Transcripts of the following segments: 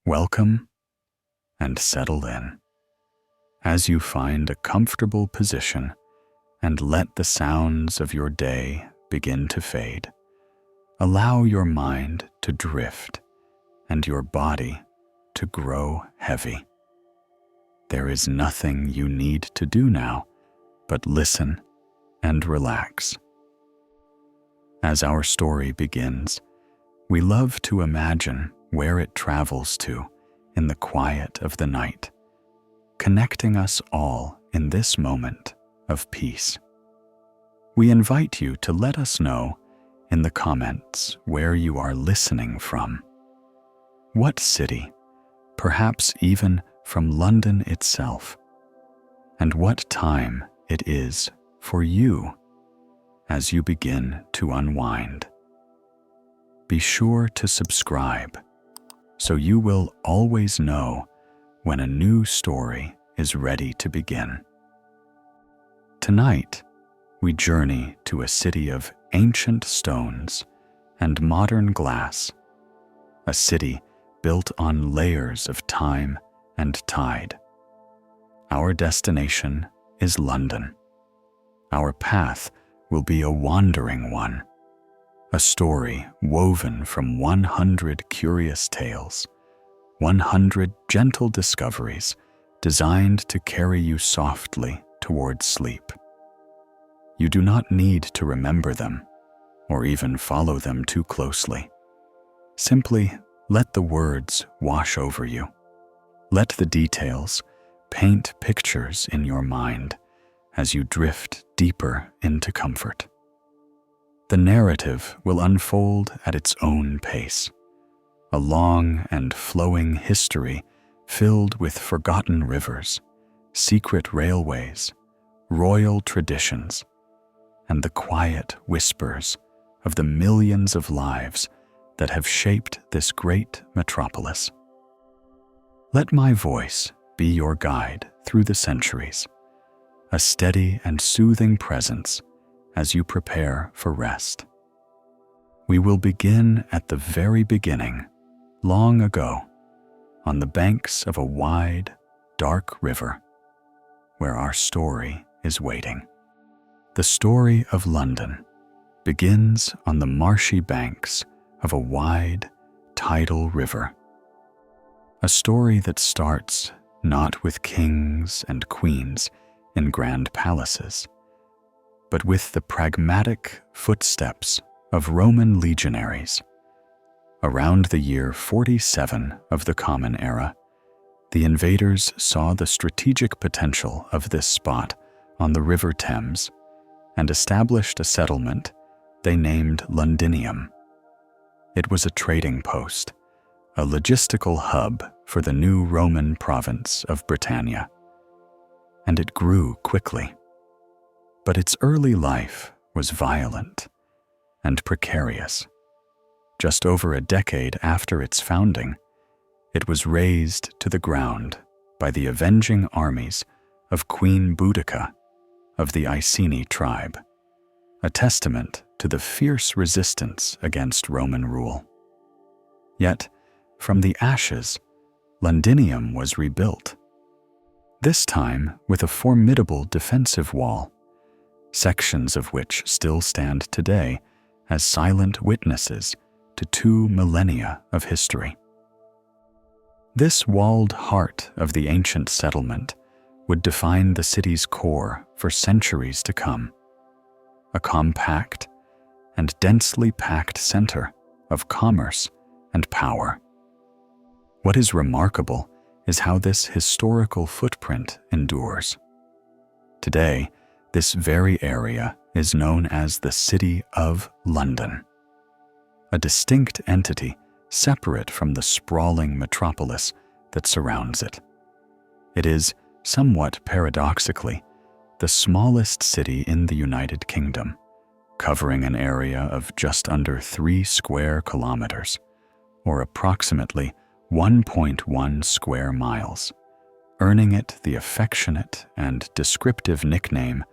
Welcome and settle in. As you find a comfortable position and let the sounds of your day begin to fade, allow your mind to drift and your body to grow heavy. There is nothing you need to do now but listen and relax. As our story begins, we love to imagine where it travels to in the quiet of the night, connecting us all in this moment of peace. We invite you to let us know in the comments where you are listening from. What city, perhaps even from London itself, and what time it is for you as you begin to unwind. Be sure to subscribe so you will always know when a new story is ready to begin. Tonight, we journey to a city of ancient stones and modern glass, a city built on layers of time and tide. Our destination is London. Our path will be a wandering one, a story woven from 100 curious tales, 100 gentle discoveries designed to carry you softly towards sleep. You do not need to remember them or even follow them too closely. Simply let the words wash over you. Let the details paint pictures in your mind as you drift deeper into comfort. The narrative will unfold at its own pace, a long and flowing history filled with forgotten rivers, secret railways, royal traditions, and the quiet whispers of the millions of lives that have shaped this great metropolis. Let my voice be your guide through the centuries, a steady and soothing presence as you prepare for rest. We will begin at the very beginning, long ago, on the banks of a wide, dark river, where our story is waiting. The story of London begins on the marshy banks of a wide, tidal river. A story that starts not with kings and queens in grand palaces, but with the pragmatic footsteps of Roman legionaries. Around the year 47 of the Common Era, the invaders saw the strategic potential of this spot on the River Thames and established a settlement they named Londinium. It was a trading post, a logistical hub for the new Roman province of Britannia, and it grew quickly. But its early life was violent and precarious. Just over a decade after its founding, it was razed to the ground by the avenging armies of Queen Boudica of the Iceni tribe, a testament to the fierce resistance against Roman rule. Yet, from the ashes, Londinium was rebuilt, this time with a formidable defensive wall, sections of which still stand today as silent witnesses to 2 millennia of history. This walled heart of the ancient settlement would define the city's core for centuries to come, a compact and densely packed center of commerce and power. What is remarkable is how this historical footprint endures. Today, this very area is known as the City of London, a distinct entity separate from the sprawling metropolis that surrounds it. It is, somewhat paradoxically, the smallest city in the United Kingdom, covering an area of just under 3 square kilometers, or approximately 1.1 square miles, earning it the affectionate and descriptive nickname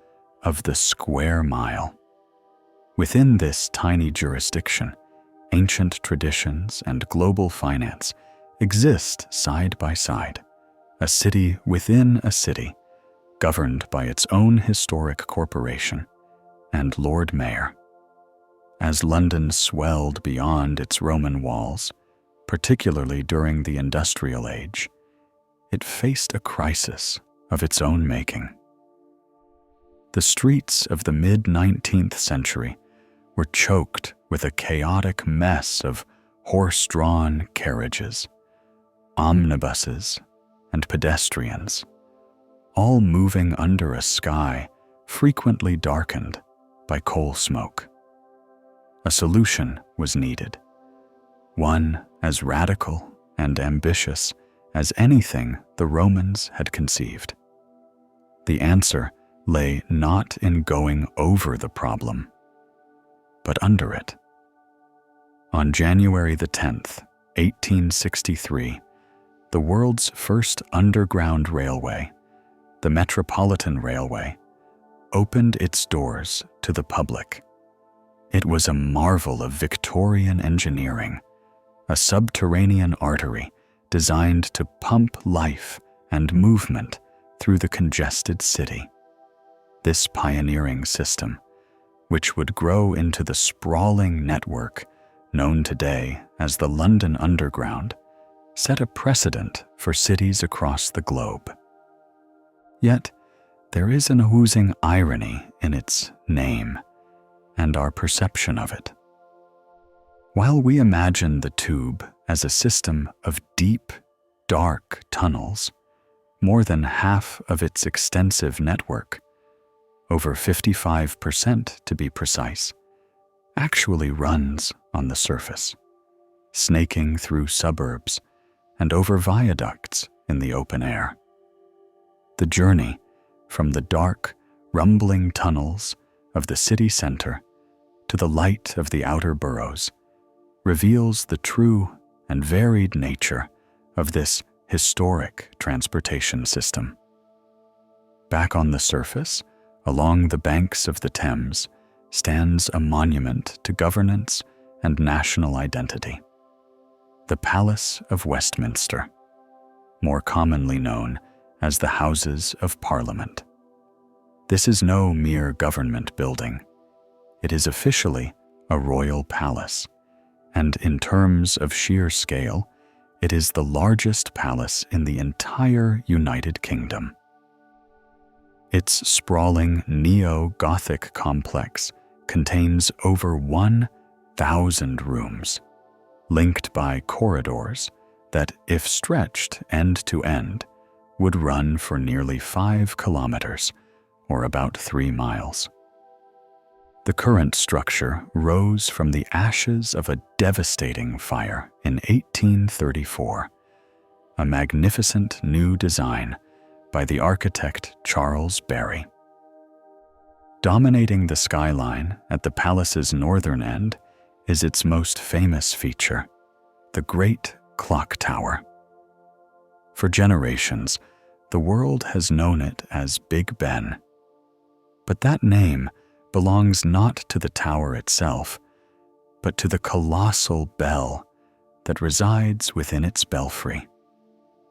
of the Square Mile. Within this tiny jurisdiction, ancient traditions and global finance exist side by side, a city within a city, governed by its own historic corporation and Lord Mayor. As London swelled beyond its Roman walls, particularly during the Industrial Age, it faced a crisis of its own making. The streets of the mid-19th century were choked with a chaotic mess of horse-drawn carriages, omnibuses, and pedestrians, all moving under a sky frequently darkened by coal smoke. A solution was needed, one as radical and ambitious as anything the Romans had conceived. The answer lay not in going over the problem, but under it. On January the 10th, 1863, the world's first underground railway, the Metropolitan Railway, opened its doors to the public. It was a marvel of Victorian engineering, a subterranean artery designed to pump life and movement through the congested city. This pioneering system, which would grow into the sprawling network known today as the London Underground, set a precedent for cities across the globe. Yet, there is an oozing irony in its name and our perception of it. While we imagine the tube as a system of deep, dark tunnels, more than half of its extensive network, over 55% to be precise, actually runs on the surface, snaking through suburbs and over viaducts in the open air. The journey from the dark, rumbling tunnels of the city center to the light of the outer boroughs reveals the true and varied nature of this historic transportation system. Back on the surface, along the banks of the Thames, stands a monument to governance and national identity. The Palace of Westminster, more commonly known as the Houses of Parliament. This is no mere government building. It is officially a royal palace, and in terms of sheer scale, it is the largest palace in the entire United Kingdom. Its sprawling neo-Gothic complex contains over 1,000 rooms, linked by corridors that, if stretched end to end, would run for nearly 5 kilometers, or about 3 miles. The current structure rose from the ashes of a devastating fire in 1834, a magnificent new design by the architect Charles Barry. Dominating the skyline at the palace's northern end is its most famous feature, the Great Clock Tower. For generations, the world has known it as Big Ben. But that name belongs not to the tower itself, but to the colossal bell that resides within its belfry.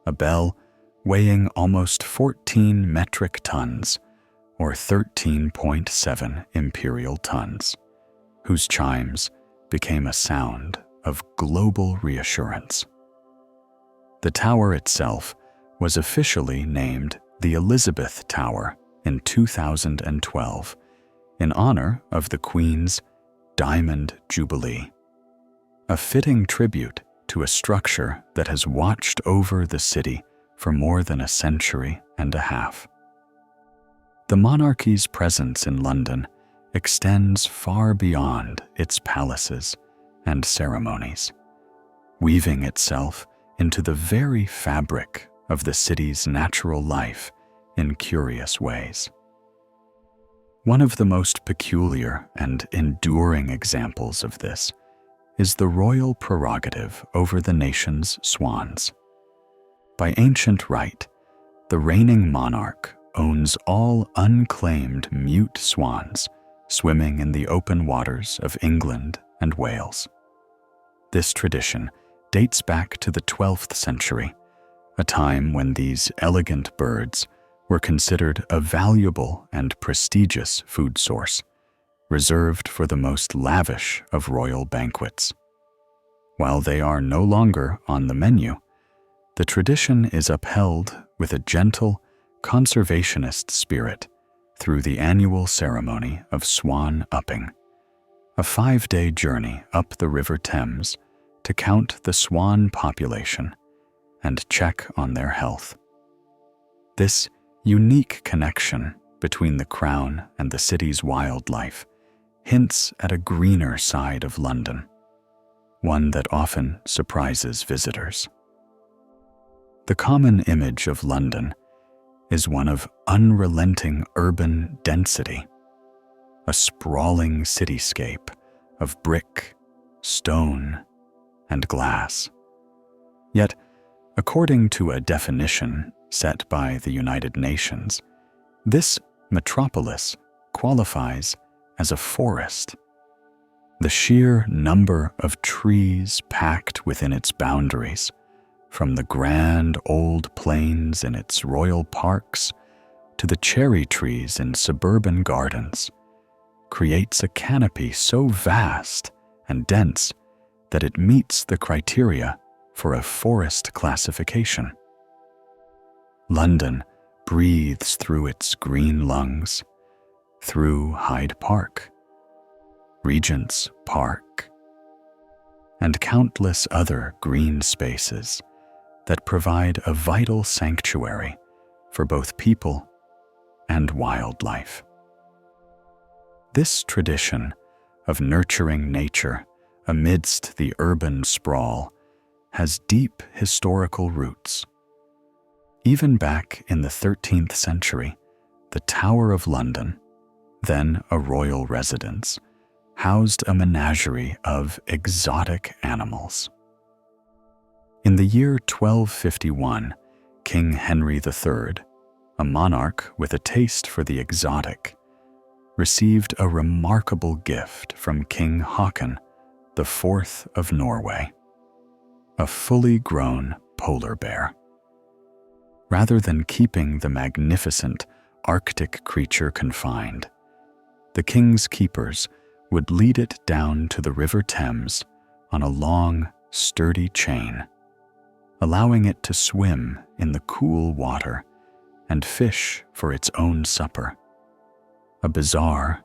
A bell weighing almost 14 metric tons, or 13.7 imperial tons, whose chimes became a sound of global reassurance. The tower itself was officially named the Elizabeth Tower in 2012 in honor of the Queen's Diamond Jubilee, a fitting tribute to a structure that has watched over the city for more than a century and a half. The monarchy's presence in London extends far beyond its palaces and ceremonies, weaving itself into the very fabric of the city's natural life in curious ways. One of the most peculiar and enduring examples of this is the royal prerogative over the nation's swans. By ancient right, the reigning monarch owns all unclaimed mute swans swimming in the open waters of England and Wales. This tradition dates back to the 12th century, a time when these elegant birds were considered a valuable and prestigious food source, reserved for the most lavish of royal banquets. While they are no longer on the menu, the tradition is upheld with a gentle, conservationist spirit through the annual ceremony of swan upping, a 5-day journey up the River Thames to count the swan population and check on their health. This unique connection between the crown and the city's wildlife hints at a greener side of London, one that often surprises visitors. The common image of London is one of unrelenting urban density, a sprawling cityscape of brick, stone, and glass. Yet, according to a definition set by the United Nations, this metropolis qualifies as a forest. The sheer number of trees packed within its boundaries, from the grand old plains in its royal parks to the cherry trees in suburban gardens, creates a canopy so vast and dense that it meets the criteria for a forest classification. London breathes through its green lungs, through Hyde Park, Regent's Park, and countless other green spaces that provide a vital sanctuary for both people and wildlife. This tradition of nurturing nature amidst the urban sprawl has deep historical roots. Even back in the 13th century, the Tower of London, then a royal residence, housed a menagerie of exotic animals. In the year 1251, King Henry III, a monarch with a taste for the exotic, received a remarkable gift from King Haakon IV of Norway, a fully grown polar bear. Rather than keeping the magnificent Arctic creature confined, the king's keepers would lead it down to the River Thames on a long, sturdy chain, allowing it to swim in the cool water and fish for its own supper. A bizarre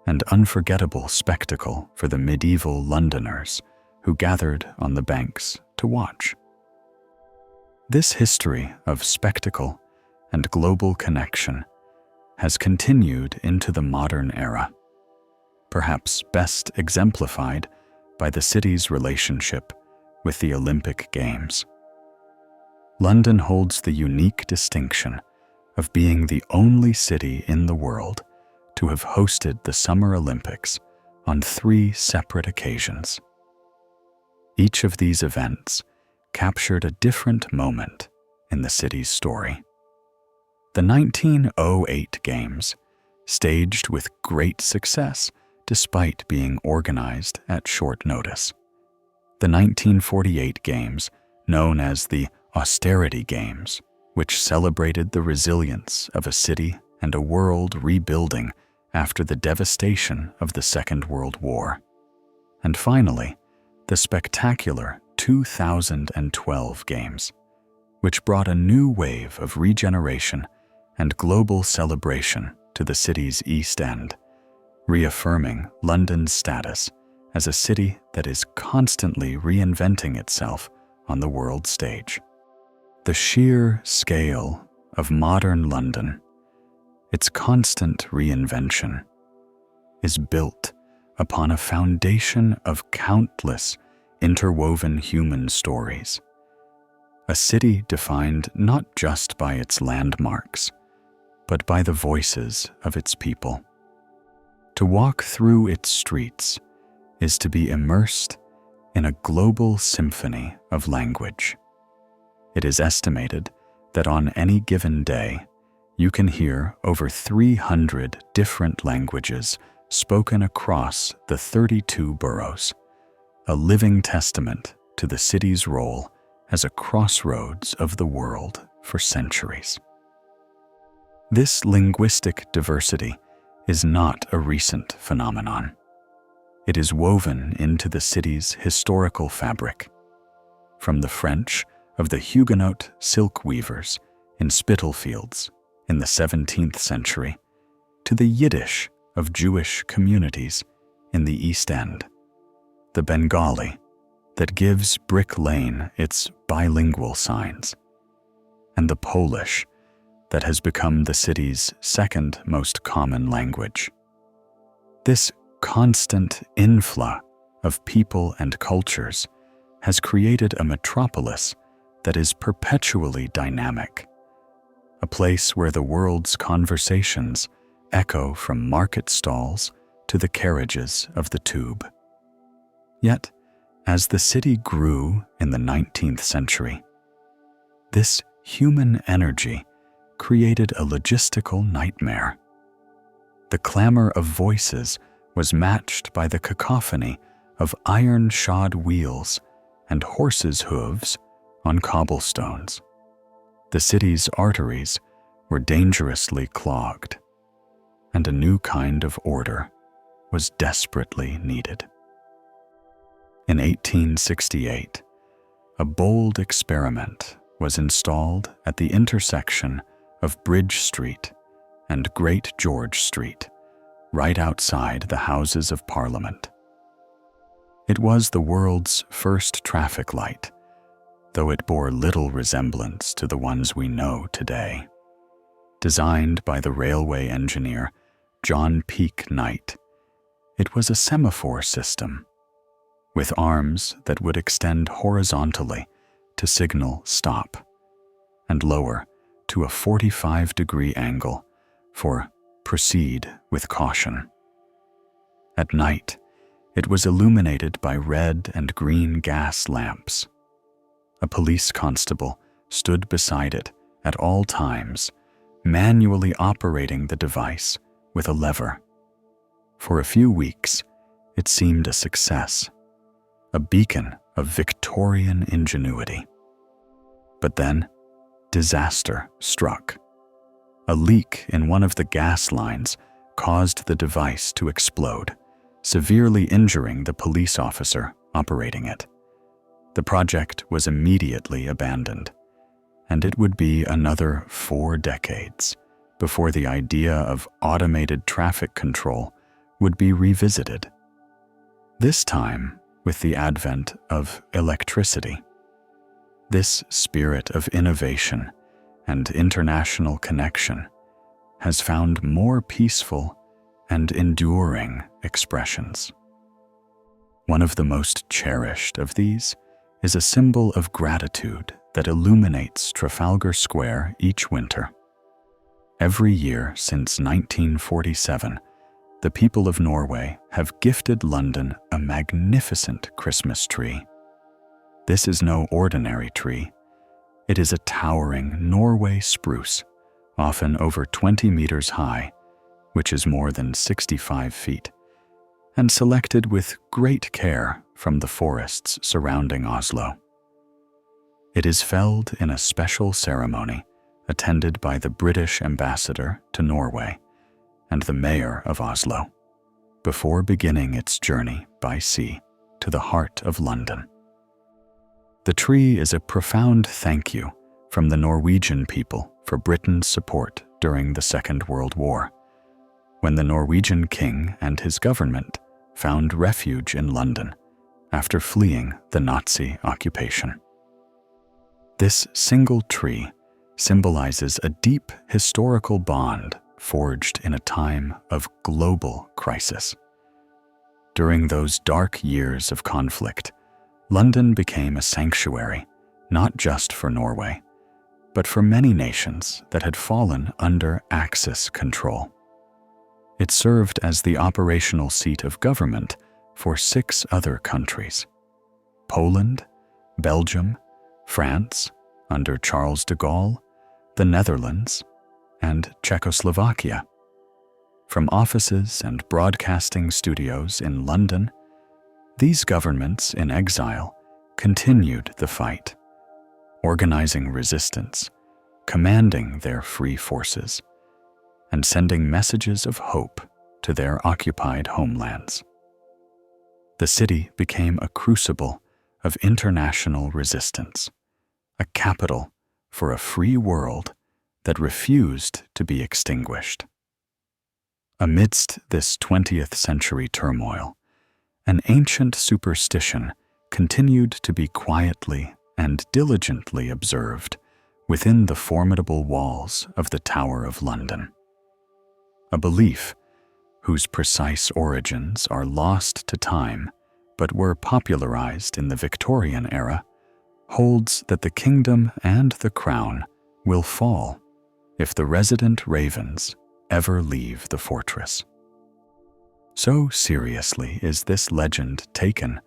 and unforgettable spectacle for the medieval Londoners who gathered on the banks to watch. This history of spectacle and global connection has continued into the modern era, perhaps best exemplified by the city's relationship with the Olympic Games. London holds the unique distinction of being the only city in the world to have hosted the Summer Olympics on 3 separate occasions. Each of these events captured a different moment in the city's story. The 1908 Games, staged with great success despite being organized at short notice. The 1948 Games, known as the Austerity Games, which celebrated the resilience of a city and a world rebuilding after the devastation of the Second World War. And finally, the spectacular 2012 Games, which brought a new wave of regeneration and global celebration to the city's East End, reaffirming London's status as a city that is constantly reinventing itself on the world stage. The sheer scale of modern London, its constant reinvention, is built upon a foundation of countless interwoven human stories. A city defined not just by its landmarks, but by the voices of its people. To walk through its streets is to be immersed in a global symphony of language. It is estimated that on any given day, you can hear over 300 different languages spoken across the 32 boroughs, a living testament to the city's role as a crossroads of the world for centuries. This linguistic diversity is not a recent phenomenon. It is woven into the city's historical fabric, from the French of the Huguenot silk weavers in Spitalfields in the 17th century to the Yiddish of Jewish communities in the East End, the Bengali that gives Brick Lane its bilingual signs, and the Polish that has become the city's second most common language. This constant influx of people and cultures has created a metropolis that is perpetually dynamic, a place where the world's conversations echo from market stalls to the carriages of the tube. Yet, as the city grew in the 19th century, this human energy created a logistical nightmare. The clamor of voices was matched by the cacophony of iron-shod wheels and horses' hooves on cobblestones. The city's arteries were dangerously clogged, and a new kind of order was desperately needed. In 1868, a bold experiment was installed at the intersection of Bridge Street and Great George Street, right outside the Houses of Parliament. It was the world's first traffic light, though it bore little resemblance to the ones we know today. Designed by the railway engineer John Peake Knight, it was a semaphore system, with arms that would extend horizontally to signal stop, and lower to a 45-degree angle for proceed with caution. At night, it was illuminated by red and green gas lamps. A police constable stood beside it at all times, manually operating the device with a lever. For a few weeks, it seemed a success, a beacon of Victorian ingenuity. But then, disaster struck. A leak in one of the gas lines caused the device to explode, severely injuring the police officer operating it. The project was immediately abandoned, and it would be another 4 decades before the idea of automated traffic control would be revisited. This time, with the advent of electricity. This spirit of innovation and international connection has found more peaceful and enduring expressions. One of the most cherished of these is a symbol of gratitude that illuminates Trafalgar Square each winter. Every year since 1947, the people of Norway have gifted London a magnificent Christmas tree. This is no ordinary tree. It is a towering Norway spruce, often over 20 meters high, which is more than 65 feet, and selected with great care from the forests surrounding Oslo. It is felled in a special ceremony attended by the British ambassador to Norway and the mayor of Oslo, before beginning its journey by sea to the heart of London. The tree is a profound thank you from the Norwegian people for Britain's support during the Second World War, when the Norwegian king and his government found refuge in London after fleeing the Nazi occupation. This single tree symbolizes a deep historical bond forged in a time of global crisis. During those dark years of conflict, London became a sanctuary, not just for Norway, but for many nations that had fallen under Axis control. It served as the operational seat of government for 6 other countries: Poland, Belgium, France, under Charles de Gaulle, the Netherlands, and Czechoslovakia. From offices and broadcasting studios in London, these governments in exile continued the fight, organizing resistance, commanding their free forces, and sending messages of hope to their occupied homelands. The city became a crucible of international resistance, a capital for a free world that refused to be extinguished. Amidst this 20th century turmoil, an ancient superstition continued to be quietly and diligently observed within the formidable walls of the Tower of London. A belief whose precise origins are lost to time but were popularized in the Victorian era holds that the kingdom and the crown will fall if the resident ravens ever leave the fortress. So seriously is this legend taken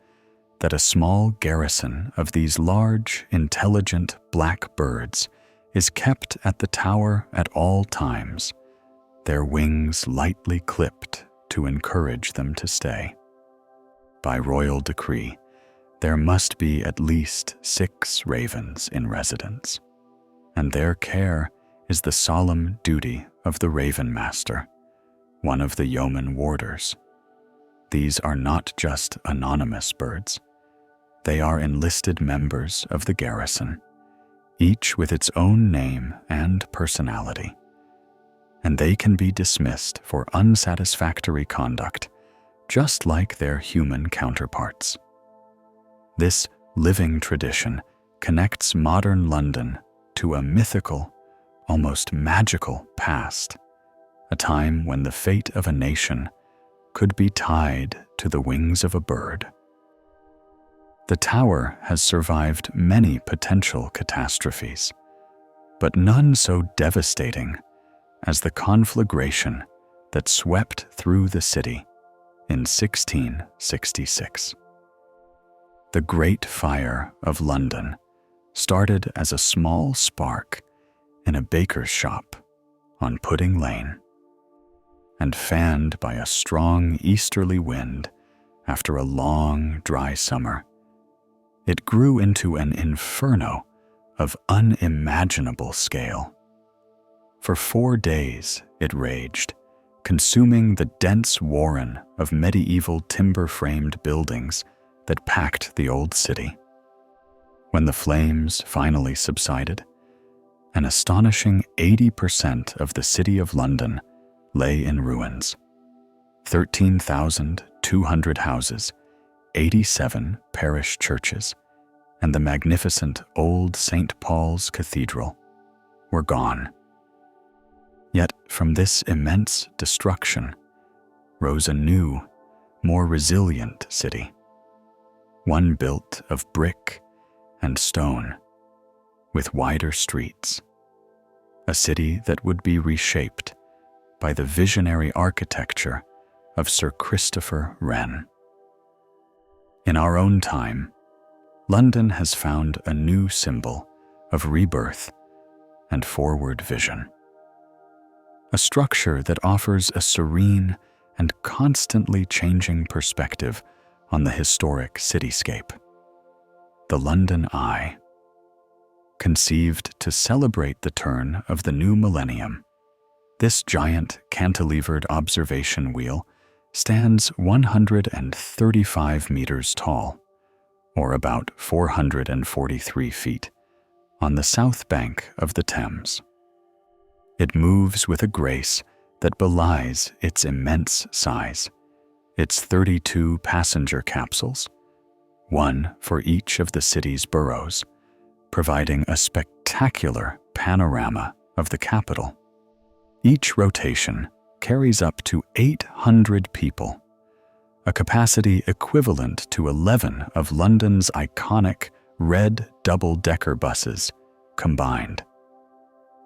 that a small garrison of these large, intelligent black birds is kept at the tower at all times, their wings lightly clipped to encourage them to stay. By royal decree, there must be at least 6 ravens in residence, and their care is the solemn duty of the Raven Master, one of the yeoman warders. These are not just anonymous birds. They are enlisted members of the garrison, each with its own name and personality, and they can be dismissed for unsatisfactory conduct, just like their human counterparts. This living tradition connects modern London to a mythical, almost magical past, a time when the fate of a nation could be tied to the wings of a bird. The tower has survived many potential catastrophes, but none so devastating as the conflagration that swept through the city in 1666. The Great Fire of London started as a small spark in a baker's shop on Pudding Lane, and fanned by a strong easterly wind after a long, dry summer, it grew into an inferno of unimaginable scale. For 4 days it raged, consuming the dense warren of medieval timber-framed buildings that packed the old city. When the flames finally subsided, an astonishing 80% of the city of London lay in ruins. 13,200 houses, 87 parish churches, and the magnificent old St. Paul's Cathedral were gone. Yet from this immense destruction rose a new, more resilient city, one built of brick and stone, with wider streets, a city that would be reshaped by the visionary architecture of Sir Christopher Wren. In our own time, London has found a new symbol of rebirth and forward vision. A structure that offers a serene and constantly changing perspective on the historic cityscape. The London Eye. Conceived to celebrate the turn of the new millennium, this giant cantilevered observation wheel stands 135 meters tall, or about 443 feet, on the south bank of the Thames. It moves with a grace that belies its immense size, its 32 passenger capsules, one for each of the city's boroughs, providing a spectacular panorama of the capital. Each rotation carries up to 800 people, a capacity equivalent to 11 of London's iconic red double-decker buses combined.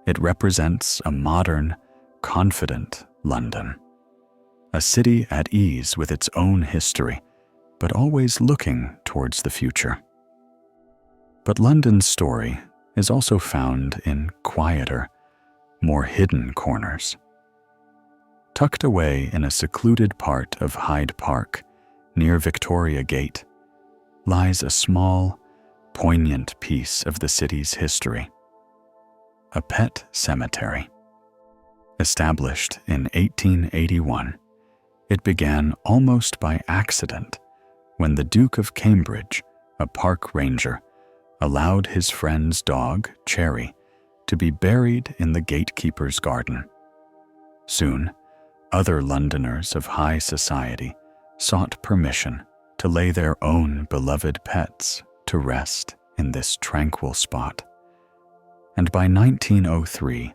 It represents a modern, confident London, a city at ease with its own history, but always looking towards the future. But London's story is also found in quieter, more hidden corners. Tucked away in a secluded part of Hyde Park, near Victoria Gate, lies a small, poignant piece of the city's history. A pet cemetery. Established in 1881, it began almost by accident when the Duke of Cambridge, a park ranger, allowed his friend's dog, Cherry, to be buried in the gatekeeper's garden. Soon, other Londoners of high society sought permission to lay their own beloved pets to rest in this tranquil spot. And by 1903,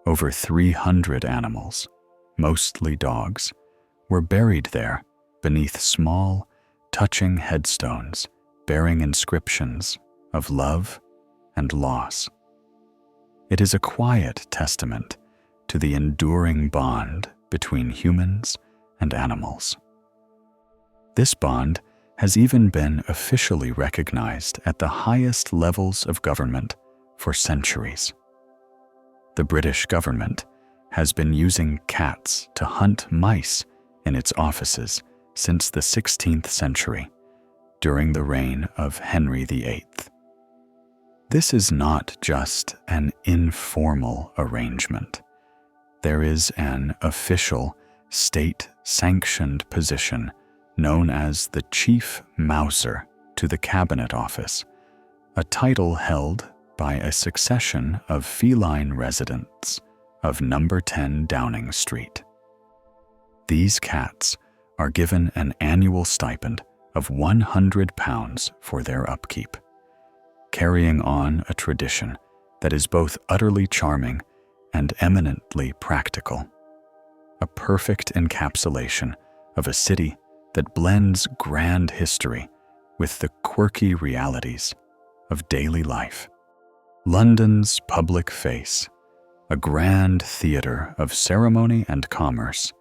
over 300 animals, mostly dogs, were buried there beneath small, touching headstones bearing inscriptions of love and loss. It is a quiet testament to the enduring bond between humans and animals. This bond has even been officially recognized at the highest levels of government for centuries. The British government has been using cats to hunt mice in its offices since the 16th century, during the reign of Henry VIII. This is not just an informal arrangement. There is an official, state-sanctioned position known as the Chief Mouser to the Cabinet Office, a title held by a succession of feline residents of number 10 Downing Street. These cats are given an annual stipend of £100 for their upkeep, carrying on a tradition that is both utterly charming and eminently practical, a perfect encapsulation of a city that blends grand history with the quirky realities of daily life. London's public face, a grand theater of ceremony and commerce,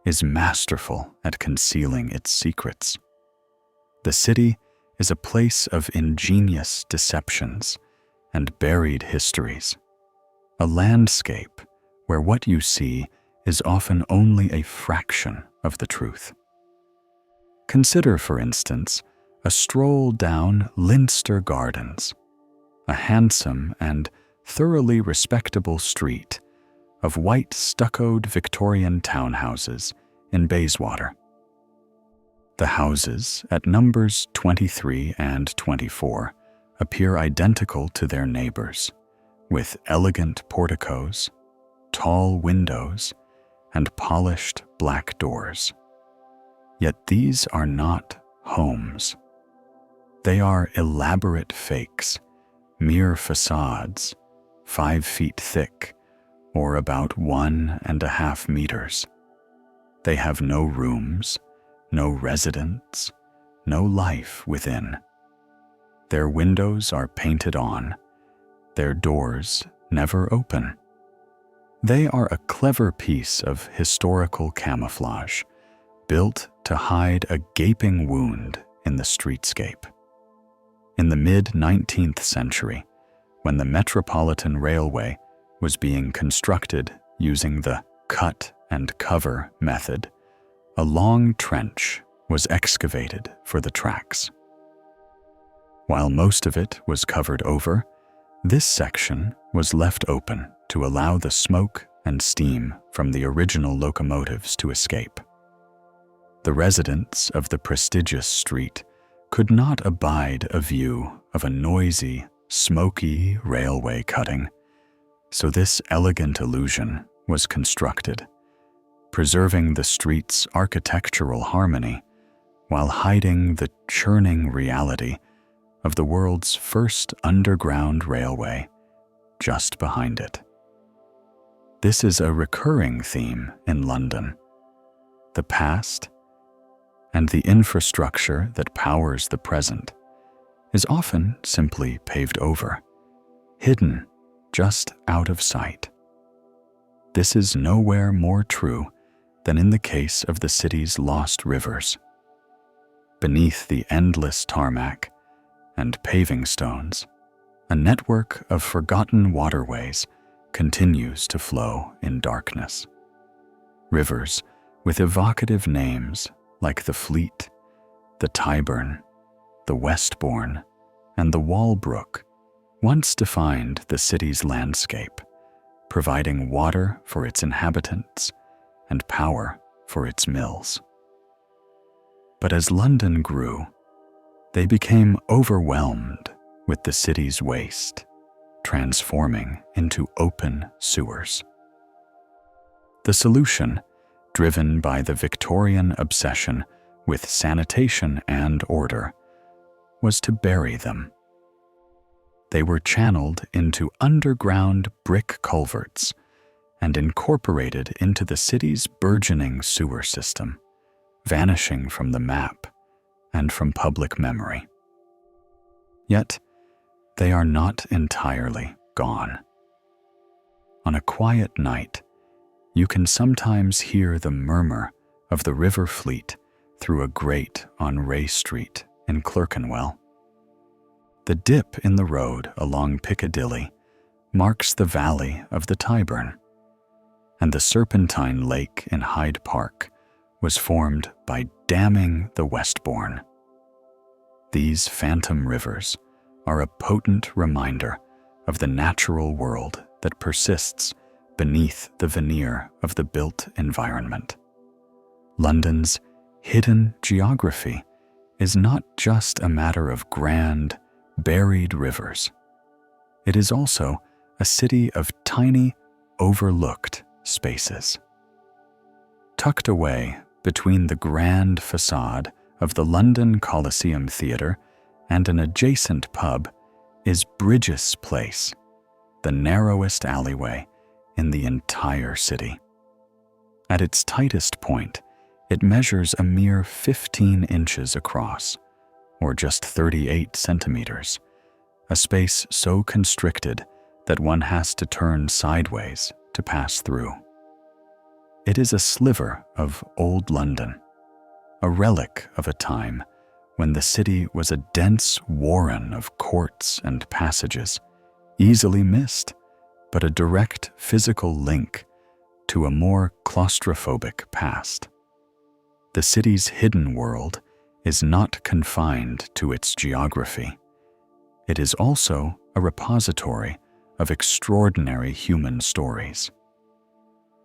is masterful at concealing its secrets. The city is a place of ingenious deceptions and buried histories, a landscape where what you see is often only a fraction of the truth. Consider, for instance, a stroll down Leinster Gardens, a handsome and thoroughly respectable street of white stuccoed Victorian townhouses in Bayswater. The houses at numbers 23 and 24 appear identical to their neighbors, with elegant porticos, tall windows, and polished black doors. Yet these are not homes. They are elaborate fakes, mere facades, 5 feet thick, or about 1.5 meters. They have no rooms, no residents, no life within. Their windows are painted on, their doors never open. They are a clever piece of historical camouflage, built to hide a gaping wound in the streetscape. In the mid-19th century, when the Metropolitan Railway was being constructed using the cut and cover method, a long trench was excavated for the tracks. While most of it was covered over, this section was left open to allow the smoke and steam from the original locomotives to escape. The residents of the prestigious street could not abide a view of a noisy, smoky railway cutting, so this elegant illusion was constructed, preserving the street's architectural harmony while hiding the churning reality of the world's first underground railway just behind it. This is a recurring theme in London. The past and the infrastructure that powers the present is often simply paved over, hidden just out of sight. This is nowhere more true than in the case of the city's lost rivers. Beneath the endless tarmac and paving stones, a network of forgotten waterways continues to flow in darkness. Rivers with evocative names like the Fleet, the Tyburn, the Westbourne, and the Walbrook once defined the city's landscape, providing water for its inhabitants and power for its mills. But as London grew, they became overwhelmed with the city's waste, transforming into open sewers. The solution, driven by the Victorian obsession with sanitation and order, was to bury them. They were channeled into underground brick culverts and incorporated into the city's burgeoning sewer system, vanishing from the map and from public memory. Yet, they are not entirely gone. On a quiet night, you can sometimes hear the murmur of the River Fleet through a grate on Ray Street in Clerkenwell. The dip in the road along Piccadilly marks the valley of the Tyburn, and the Serpentine Lake in Hyde Park was formed by damming the Westbourne. These phantom rivers are a potent reminder of the natural world that persists beneath the veneer of the built environment. London's hidden geography is not just a matter of grand, buried rivers. It is also a city of tiny, overlooked spaces. Tucked away between the grand facade of the London Coliseum Theatre and an adjacent pub is Bridges Place, the narrowest alleyway in the entire city. At its tightest point, it measures a mere 15 inches across, or just 38 centimeters, a space so constricted that one has to turn sideways to pass through. It is a sliver of old London, a relic of a time when the city was a dense warren of courts and passages, easily missed, but a direct physical link to a more claustrophobic past. The city's hidden world is not confined to its geography. It is also a repository of extraordinary human stories.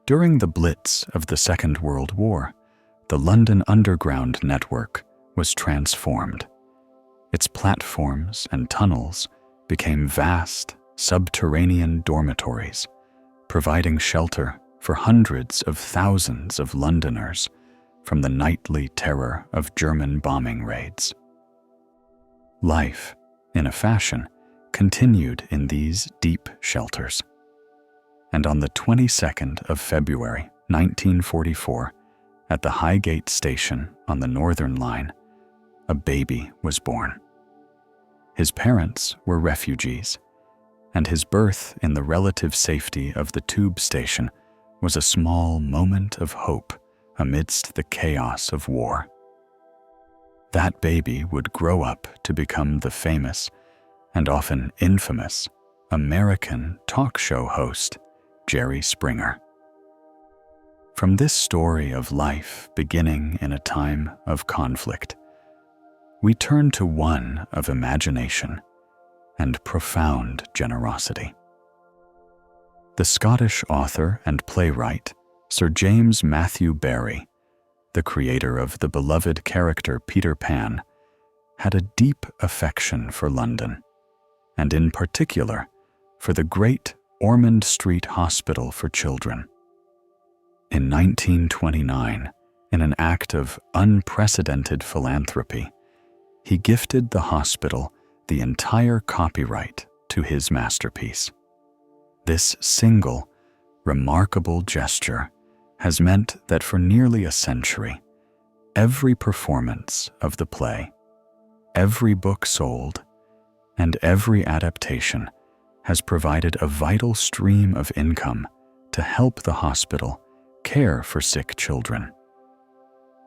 During the Blitz of the Second World War, the London Underground network was transformed. Its platforms and tunnels became vast, subterranean dormitories, providing shelter for hundreds of thousands of Londoners from the nightly terror of German bombing raids. Life, in a fashion, continued in these deep shelters. And on the 22nd of February, 1944, at the Highgate Station on the Northern Line, a baby was born. His parents were refugees, and his birth in the relative safety of the tube station was a small moment of hope amidst the chaos of war. That baby would grow up to become the famous, and often infamous, American talk show host, Jerry Springer. From this story of life beginning in a time of conflict, we turn to one of imagination and profound generosity. The Scottish author and playwright Sir James Matthew Barrie, the creator of the beloved character Peter Pan, had a deep affection for London, and in particular for the great Ormond Street Hospital for Children. In 1929, in an act of unprecedented philanthropy, he gifted the hospital the entire copyright to his masterpiece. This single, remarkable gesture has meant that for nearly a century, every performance of the play, every book sold, and every adaptation has provided a vital stream of income to help the hospital care for sick children.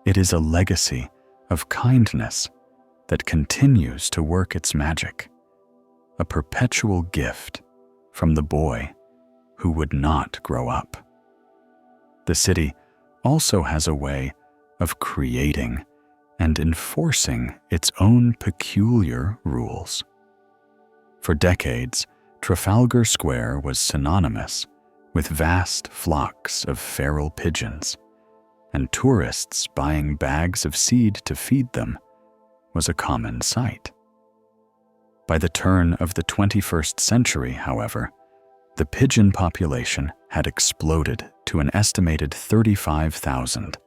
It is a legacy of kindness that continues to work its magic, a perpetual gift from the boy who would not grow up. The city also has a way of creating and enforcing its own peculiar rules. For decades, Trafalgar Square was synonymous with vast flocks of feral pigeons, and tourists buying bags of seed to feed them was a common sight. By the turn of the 21st century, however, the pigeon population had exploded to an estimated 35,000,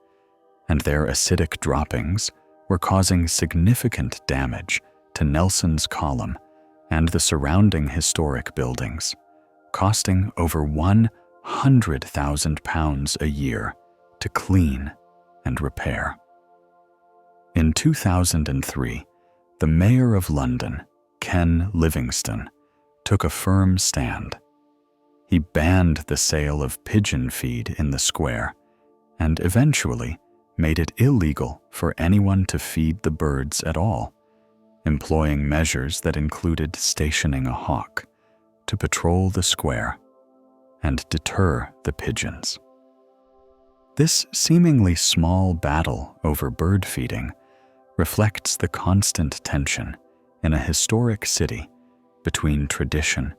and their acidic droppings were causing significant damage to Nelson's Column and the surrounding historic buildings, costing over £100,000 a year to clean and repair. In 2003, the Mayor of London, Ken Livingstone, took a firm stand. He banned the sale of pigeon feed in the square and eventually made it illegal for anyone to feed the birds at all, employing measures that included stationing a hawk to patrol the square and deter the pigeons. This seemingly small battle over bird feeding reflects the constant tension in a historic city between tradition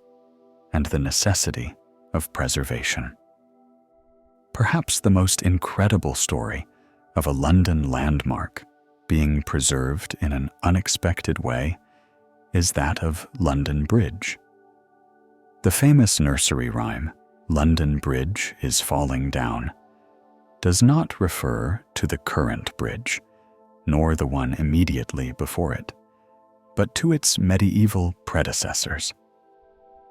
and the necessity of preservation. Perhaps the most incredible story of a London landmark being preserved in an unexpected way is that of London Bridge. The famous nursery rhyme, "London Bridge is falling down," does not refer to the current bridge, nor the one immediately before it, but to its medieval predecessors.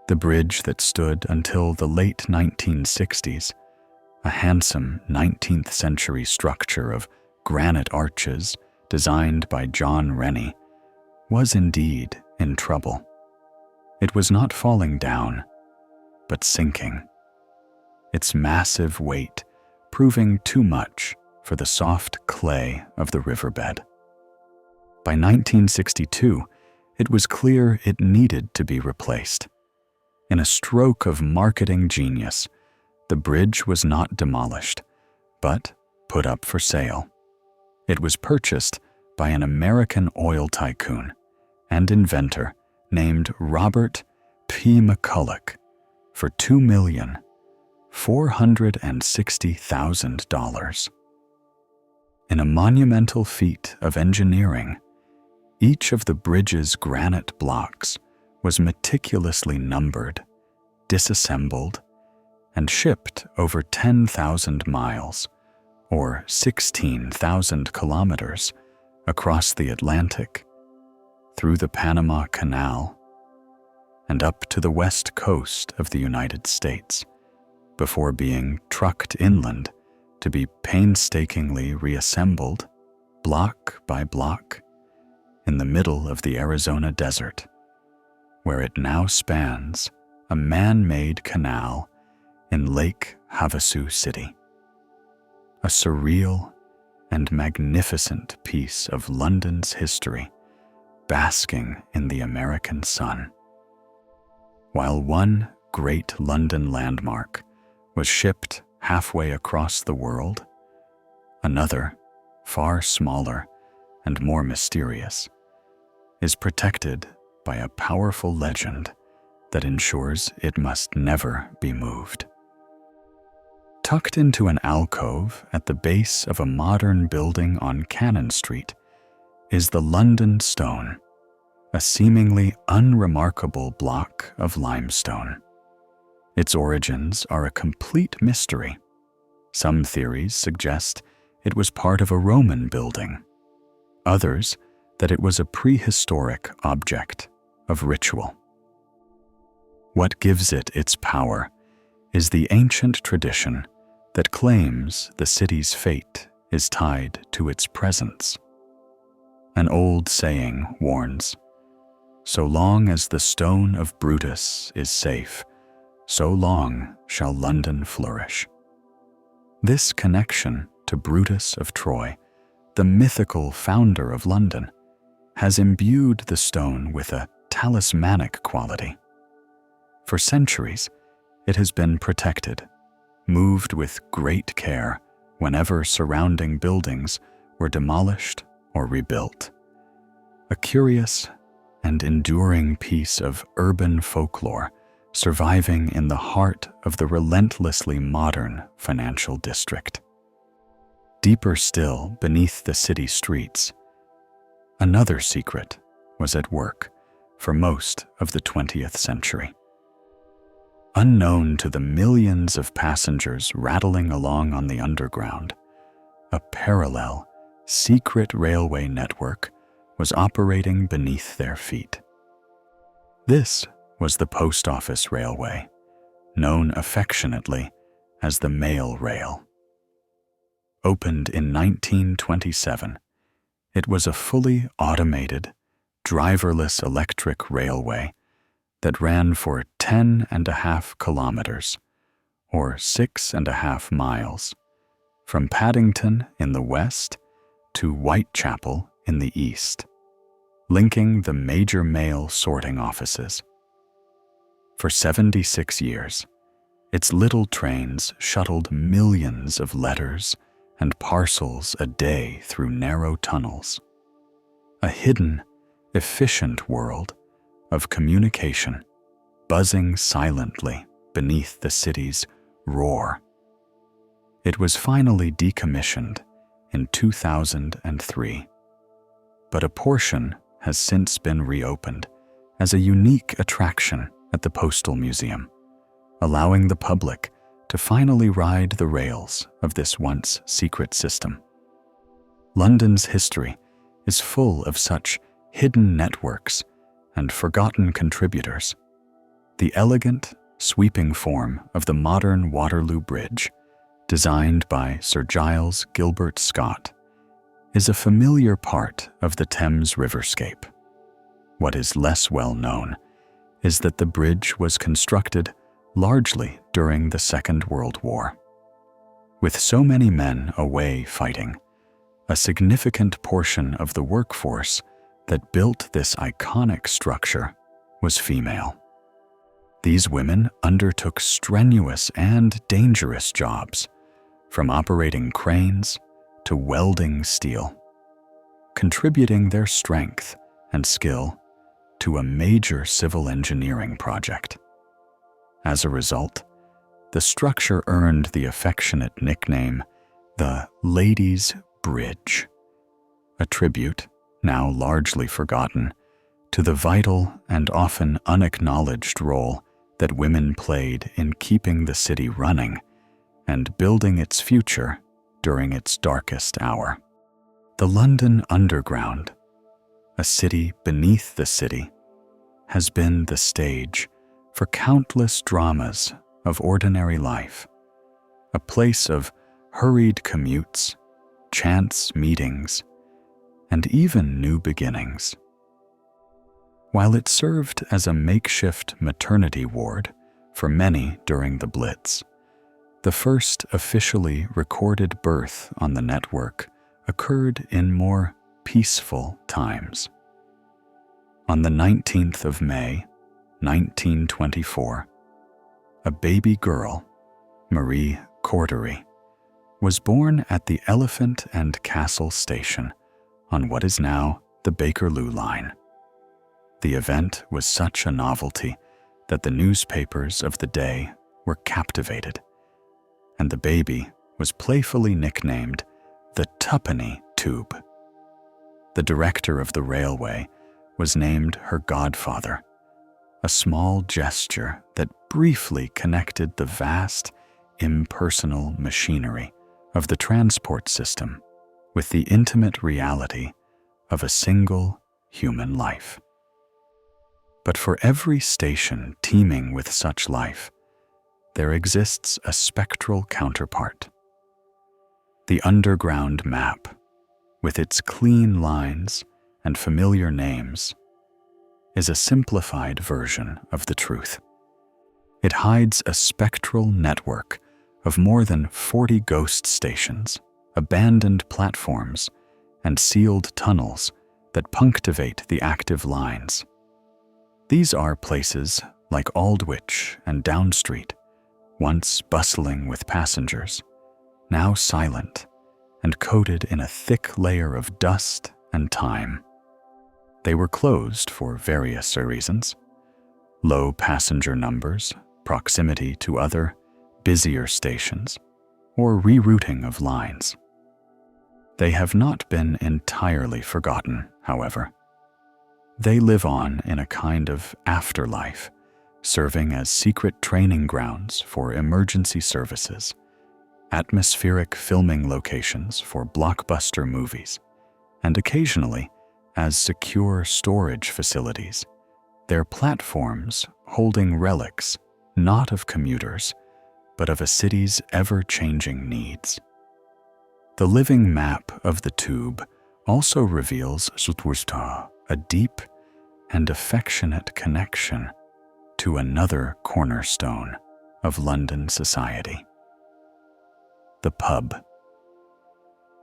The bridge that stood until the late 1960s, a handsome 19th century structure of granite arches designed by John Rennie, was indeed in trouble. It was not falling down, but sinking, its massive weight proving too much for the soft clay of the riverbed. By 1962, it was clear it needed to be replaced. In a stroke of marketing genius, the bridge was not demolished, but put up for sale. It was purchased by an American oil tycoon and inventor named Robert P. McCulloch for $2,460,000. In a monumental feat of engineering, each of the bridge's granite blocks was meticulously numbered, disassembled, and shipped over 10,000 miles, or 16,000 kilometers, across the Atlantic, through the Panama Canal, and up to the west coast of the United States, before being trucked inland to be painstakingly reassembled, block by block, in the middle of the Arizona desert, where it now spans a man-made canal in Lake Havasu City. A surreal and magnificent piece of London's history, basking in the American sun. While one great London landmark was shipped halfway across the world, another, far smaller and more mysterious, is protected by a powerful legend that ensures it must never be moved. Tucked into an alcove at the base of a modern building on Cannon Street is the London Stone, a seemingly unremarkable block of limestone. Its origins are a complete mystery. Some theories suggest it was part of a Roman building, others that it was a prehistoric object of ritual. What gives it its power is the ancient tradition that claims the city's fate is tied to its presence. An old saying warns, "So long as the stone of Brutus is safe, so long shall London flourish." This connection to Brutus of Troy, the mythical founder of London, has imbued the stone with a talismanic quality. For centuries, it has been protected, moved with great care whenever surrounding buildings were demolished or rebuilt. A curious and enduring piece of urban folklore surviving in the heart of the relentlessly modern financial district. Deeper still beneath the city streets, another secret was at work for most of the 20th century. Unknown to the millions of passengers rattling along on the underground, a parallel, secret railway network was operating beneath their feet. This was the Post Office Railway, known affectionately as the Mail Rail. Opened in 1927, it was a fully automated, driverless electric railway that ran for 10.5 kilometers, or 6.5 miles, from Paddington in the west to Whitechapel in the east, linking the major mail sorting offices. For 76 years, its little trains shuttled millions of letters and parcels a day through narrow tunnels. A hidden, efficient world of communication buzzing silently beneath the city's roar. It was finally decommissioned in 2003, but a portion has since been reopened as a unique attraction at the Postal Museum, allowing the public to finally ride the rails of this once secret system. London's history is full of such hidden networks and forgotten contributors. The elegant, sweeping form of the modern Waterloo Bridge, designed by Sir Giles Gilbert Scott, is a familiar part of the Thames riverscape. What is less well known is that the bridge was constructed largely during the Second World War. With so many men away fighting, a significant portion of the workforce that built this iconic structure was female. These women undertook strenuous and dangerous jobs, from operating cranes to welding steel, contributing their strength and skill to a major civil engineering project. As a result, the structure earned the affectionate nickname, the Ladies' Bridge, a tribute, now largely forgotten, to the vital and often unacknowledged role that women played in keeping the city running and building its future during its darkest hour. The London Underground, a city beneath the city, has been the stage for countless dramas of ordinary life, a place of hurried commutes, chance meetings, and even new beginnings. While it served as a makeshift maternity ward for many during the Blitz, the first officially recorded birth on the network occurred in more peaceful times. On the 19th of May, 1924, a baby girl, Marie Cordery, was born at the Elephant and Castle station on what is now the Bakerloo line. The event was such a novelty that the newspapers of the day were captivated, and the baby was playfully nicknamed the Tuppenny Tube. The director of the railway was named her godfather, a small gesture that briefly connected the vast, impersonal machinery of the transport system with the intimate reality of a single human life. But for every station teeming with such life, there exists a spectral counterpart. The underground map, with its clean lines and familiar names, is a simplified version of the truth. It hides a spectral network of more than 40 ghost stations, abandoned platforms, and sealed tunnels that punctivate the active lines. These are places like Aldwych and Down Street, once bustling with passengers, now silent and coated in a thick layer of dust and time. they were closed for various reasons: low passenger numbers, proximity to other, busier stations, or rerouting of lines. They have not been entirely forgotten, however. They live on in a kind of afterlife, serving as secret training grounds for emergency services, atmospheric filming locations for blockbuster movies, and occasionally as secure storage facilities, their platforms holding relics not of commuters, but of a city's ever-changing needs. The living map of the tube also reveals a deep and affectionate connection to another cornerstone of London society: the pub.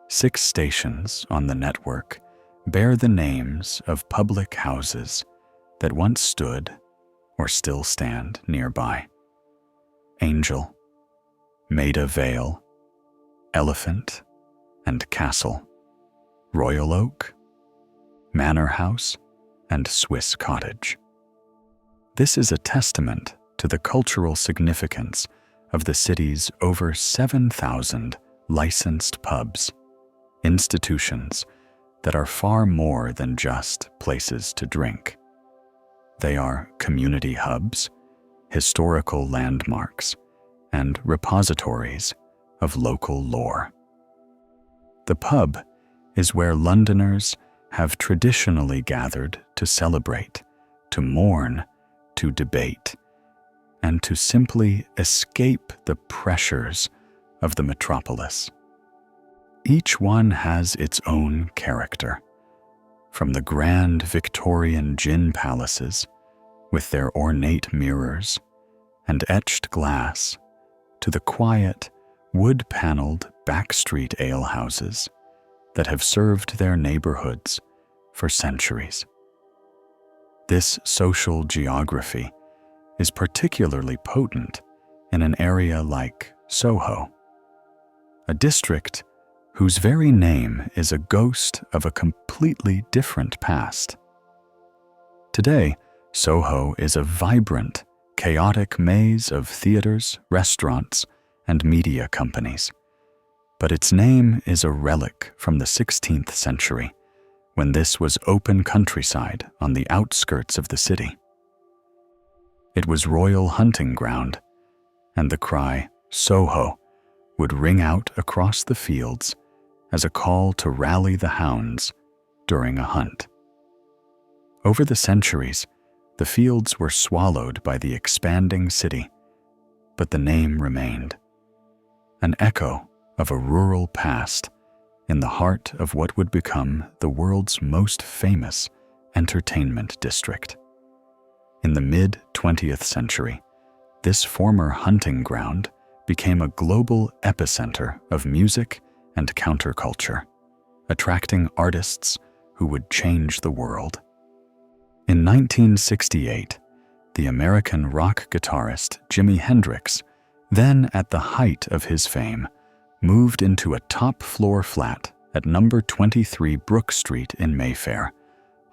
6 stations on the network bear the names of public houses that once stood or still stand nearby: Angel, Maida Vale, Elephant and Castle, Royal Oak, Manor House, and Swiss Cottage. This is a testament to the cultural significance of the city's over 7,000 licensed pubs, institutions that are far more than just places to drink. They are community hubs, historical landmarks, and repositories of local lore. The pub is where Londoners have traditionally gathered to celebrate, to mourn, to debate, and to simply escape the pressures of the metropolis. Each one has its own character, from the grand Victorian gin palaces with their ornate mirrors and etched glass, to the quiet, wood-paneled backstreet alehouses that have served their neighborhoods for centuries. This social geography is particularly potent in an area like Soho, a district whose very name is a ghost of a completely different past. Today, Soho is a vibrant, chaotic maze of theaters, restaurants, and media companies, but its name is a relic from the 16th century, when this was open countryside on the outskirts of the city. It was royal hunting ground, and the cry, Soho, would ring out across the fields as a call to rally the hounds during a hunt. Over the centuries, the fields were swallowed by the expanding city, but the name remained, an echo of a rural past in the heart of what would become the world's most famous entertainment district. In the mid-20th century, this former hunting ground became a global epicenter of music and counterculture, attracting artists who would change the world. In 1968, the American rock guitarist Jimi Hendrix, then at the height of his fame, moved into a top-floor flat at number 23 Brook Street in Mayfair,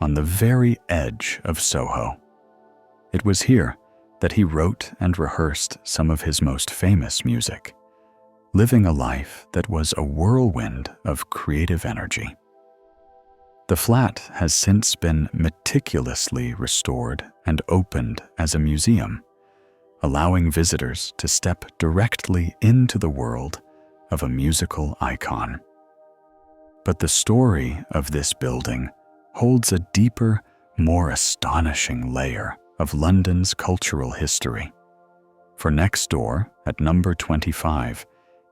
on the very edge of Soho. It was here that he wrote and rehearsed some of his most famous music, living a life that was a whirlwind of creative energy. The flat has since been meticulously restored and opened as a museum, allowing visitors to step directly into the world of a musical icon. But the story of this building holds a deeper, more astonishing layer of London's cultural history. For next door, at number 25,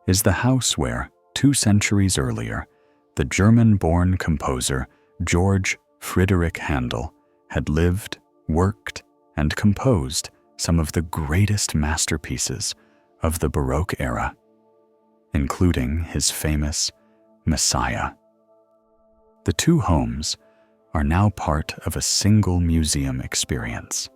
is the house where, 2 centuries earlier, the German-born composer George Friedrich Handel had lived, worked, and composed some of the greatest masterpieces of the Baroque era, including his famous Messiah. The 2 homes are now part of a single museum experience,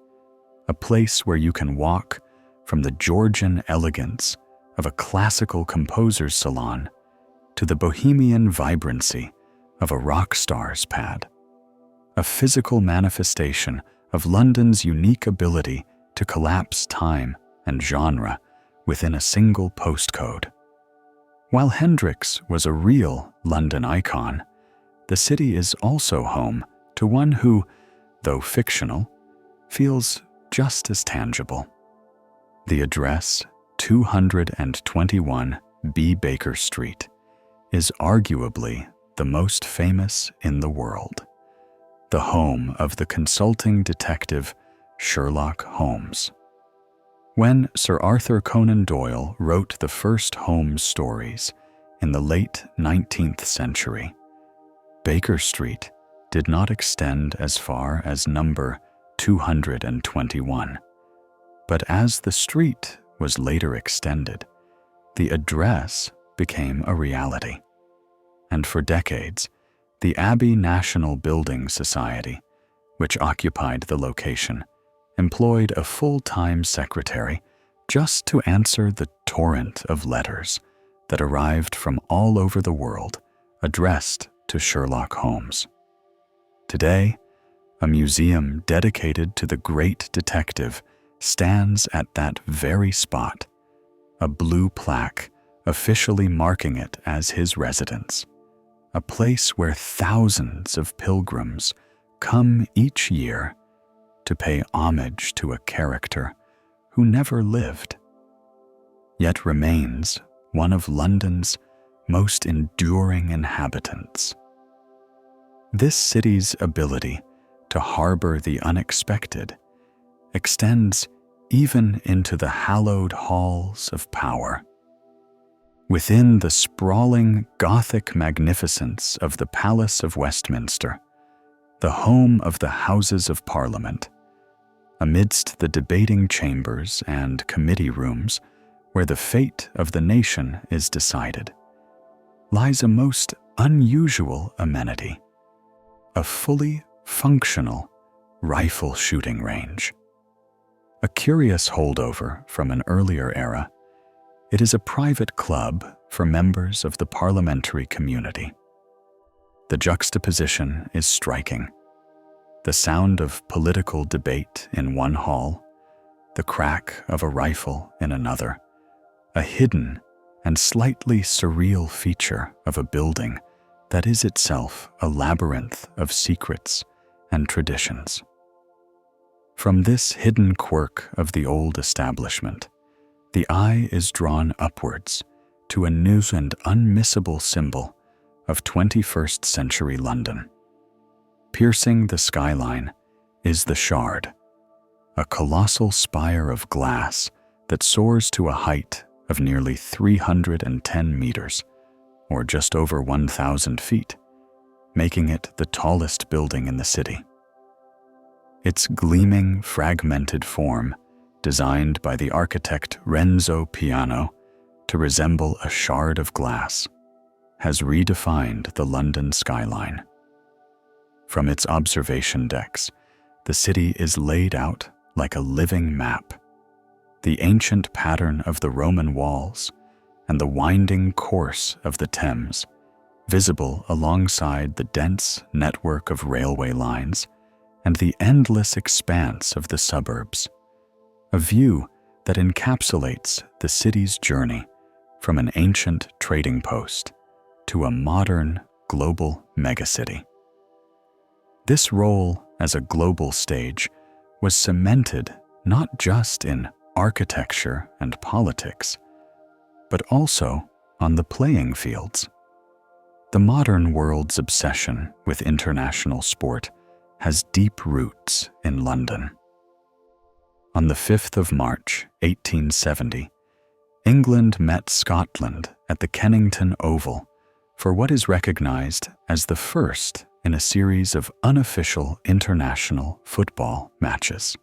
a place where you can walk from the Georgian elegance of a classical composer's salon to the bohemian vibrancy of a rock star's pad. a physical manifestation of London's unique ability to collapse time and genre within a single postcode. While Hendrix was a real London icon, the city is also home to one who, though fictional, feels just as tangible. The address, 221 B. Baker Street, is arguably the most famous in the world, the home of the consulting detective Sherlock Holmes. When Sir Arthur Conan Doyle wrote the first Holmes stories in the late 19th century, Baker Street did not extend as far as number 221. But as the street was later extended, the address became a reality. And for decades, the Abbey National Building Society, which occupied the location, employed a full-time secretary just to answer the torrent of letters that arrived from all over the world addressed to Sherlock Holmes. Today, a museum dedicated to the great detective stands at that very spot, a blue plaque officially marking it as his residence, a place where thousands of pilgrims come each year to pay homage to a character who never lived, yet remains one of London's most enduring inhabitants. This city's ability to harbor the unexpected extends even into the hallowed halls of power. Within the sprawling Gothic magnificence of the Palace of Westminster, the home of the Houses of Parliament, amidst the debating chambers and committee rooms where the fate of the nation is decided, lies a most unusual amenity, a fully functional rifle shooting range. A curious holdover from an earlier era, it is a private club for members of the parliamentary community. The juxtaposition is striking. The sound of political debate in one hall, the crack of a rifle in another, a hidden and slightly surreal feature of a building that is itself a labyrinth of secrets and traditions. From this hidden quirk of the old establishment, the eye is drawn upwards to a new and unmissable symbol of 21st century London. Piercing the skyline is the Shard, a colossal spire of glass that soars to a height of nearly 310 meters, or just over 1,000 feet, making it the tallest building in the city. Its gleaming, fragmented form, designed by the architect Renzo Piano to resemble a shard of glass, has redefined the London skyline. From its observation decks, the city is laid out like a living map. The ancient pattern of the Roman walls and the winding course of the Thames, visible alongside the dense network of railway lines and the endless expanse of the suburbs, a view that encapsulates the city's journey from an ancient trading post to a modern global megacity. This role as a global stage was cemented not just in architecture and politics, but also on the playing fields. The modern world's obsession with international sport has deep roots in London. On the 5th of March, 1870, England met Scotland at the Kennington Oval for what is recognized as the first in a series of unofficial international football matches.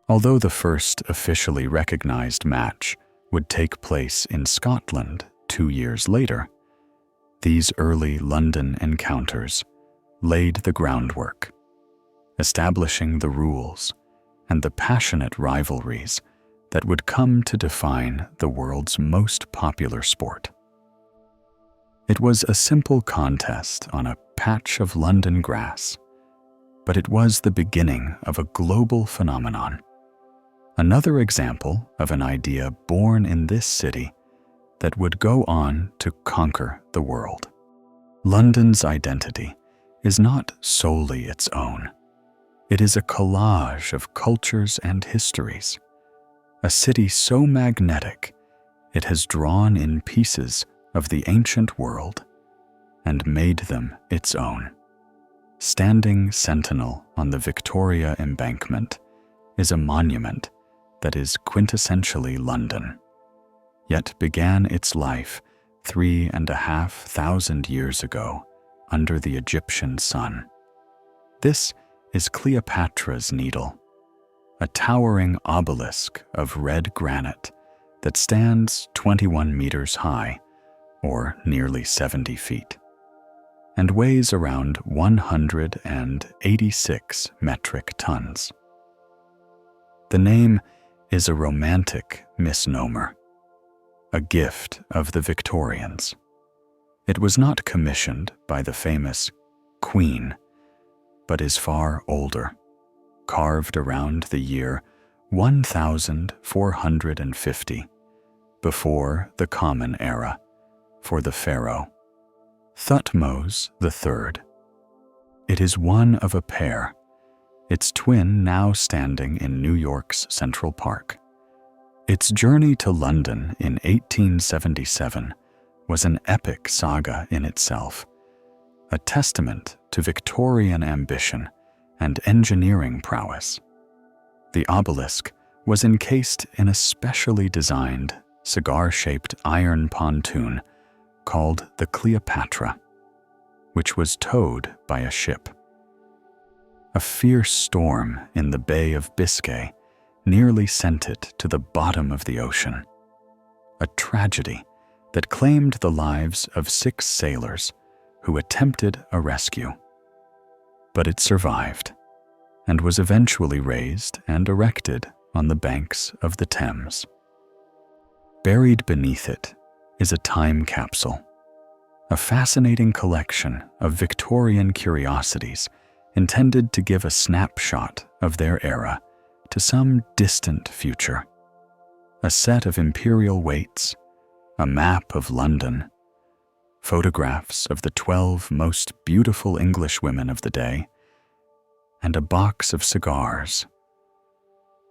Although the first officially recognized match would take place in Scotland 2 years later, these early London encounters laid the groundwork, establishing the rules and the passionate rivalries that would come to define the world's most popular sport. It was a simple contest on a patch of London grass, but it was the beginning of a global phenomenon. Another example of an idea born in this city that would go on to conquer the world. London's identity is not solely its own. It is a collage of cultures and histories, a city so magnetic it has drawn in pieces of the ancient world and made them its own. Standing sentinel on the Victoria Embankment is a monument that is quintessentially London, yet began its life 3,500 years ago under the Egyptian sun. This is Cleopatra's Needle, a towering obelisk of red granite that stands 21 meters high, or nearly 70 feet, and weighs around 186 metric tons. The name is a romantic misnomer, a gift of the Victorians. It was not commissioned by the famous Queen, but is far older, carved around the year 1450, before the Common Era, for the pharaoh Thutmose III. It is one of a pair, its twin now standing in New York's Central Park. Its journey to London in 1877 was an epic saga in itself, a testament to Victorian ambition and engineering prowess. The obelisk was encased in a specially designed, cigar-shaped iron pontoon called the Cleopatra, which was towed by a ship. A fierce storm in the Bay of Biscay nearly sent it to the bottom of the ocean, a tragedy that claimed the lives of 6 sailors who attempted a rescue. But it survived and was eventually raised and erected on the banks of the Thames. Buried beneath it is a time capsule, a fascinating collection of Victorian curiosities intended to give a snapshot of their era to some distant future. A set of imperial weights, a map of London, photographs of the 12 most beautiful English women of the day, and a box of cigars.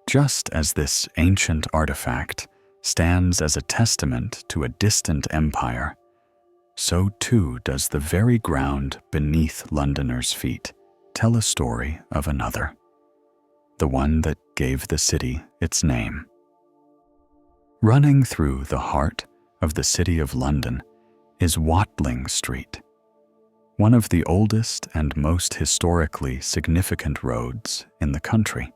Just as this ancient artifact stands as a testament to a distant empire, so too does the very ground beneath Londoners' feet tell a story of another, the one that gave the city its name. Running through the heart of the City of London is Watling Street, one of the oldest and most historically significant roads in the country.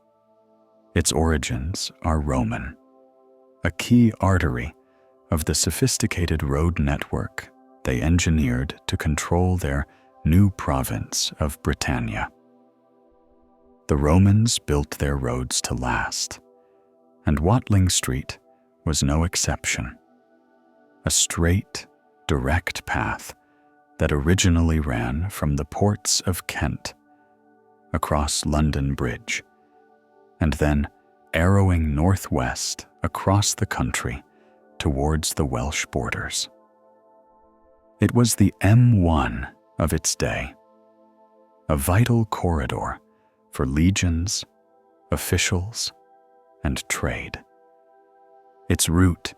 Its origins are Roman, a key artery of the sophisticated road network they engineered to control their new province of Britannia. The Romans built their roads to last, and Watling Street was no exception. A straight, direct path that originally ran from the ports of Kent across London Bridge, and then arrowing northwest across the country towards the Welsh borders. It was the M1 of its day, a vital corridor for legions, officials, and trade. Its route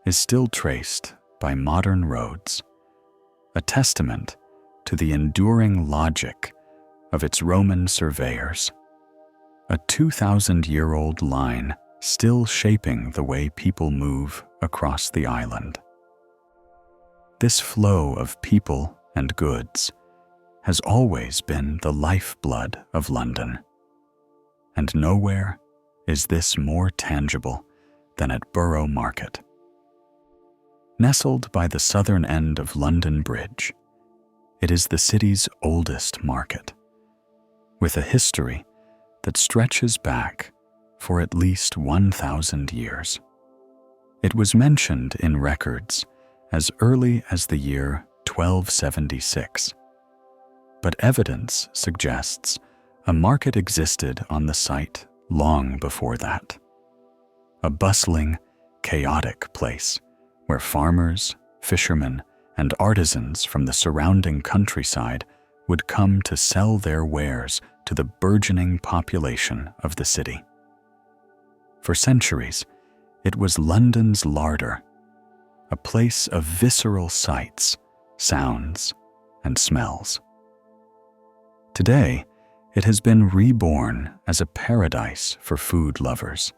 is still traced by modern roads, a testament to the enduring logic of its Roman surveyors, a 2,000-year-old line still shaping the way people move across the island. This flow of people and goods has always been the lifeblood of London, and nowhere is this more tangible than at Borough Market. Nestled by the southern end of London Bridge, it is the city's oldest market, with a history that stretches back for at least 1,000 years. It was mentioned in records as early as the year 1276, but evidence suggests A market existed on the site long before that. A bustling, chaotic place where farmers, fishermen, and artisans from the surrounding countryside would come to sell their wares to the burgeoning population of the city. For centuries, it was London's larder, a place of visceral sights, sounds, and smells. Today, it has been reborn as a paradise for food lovers,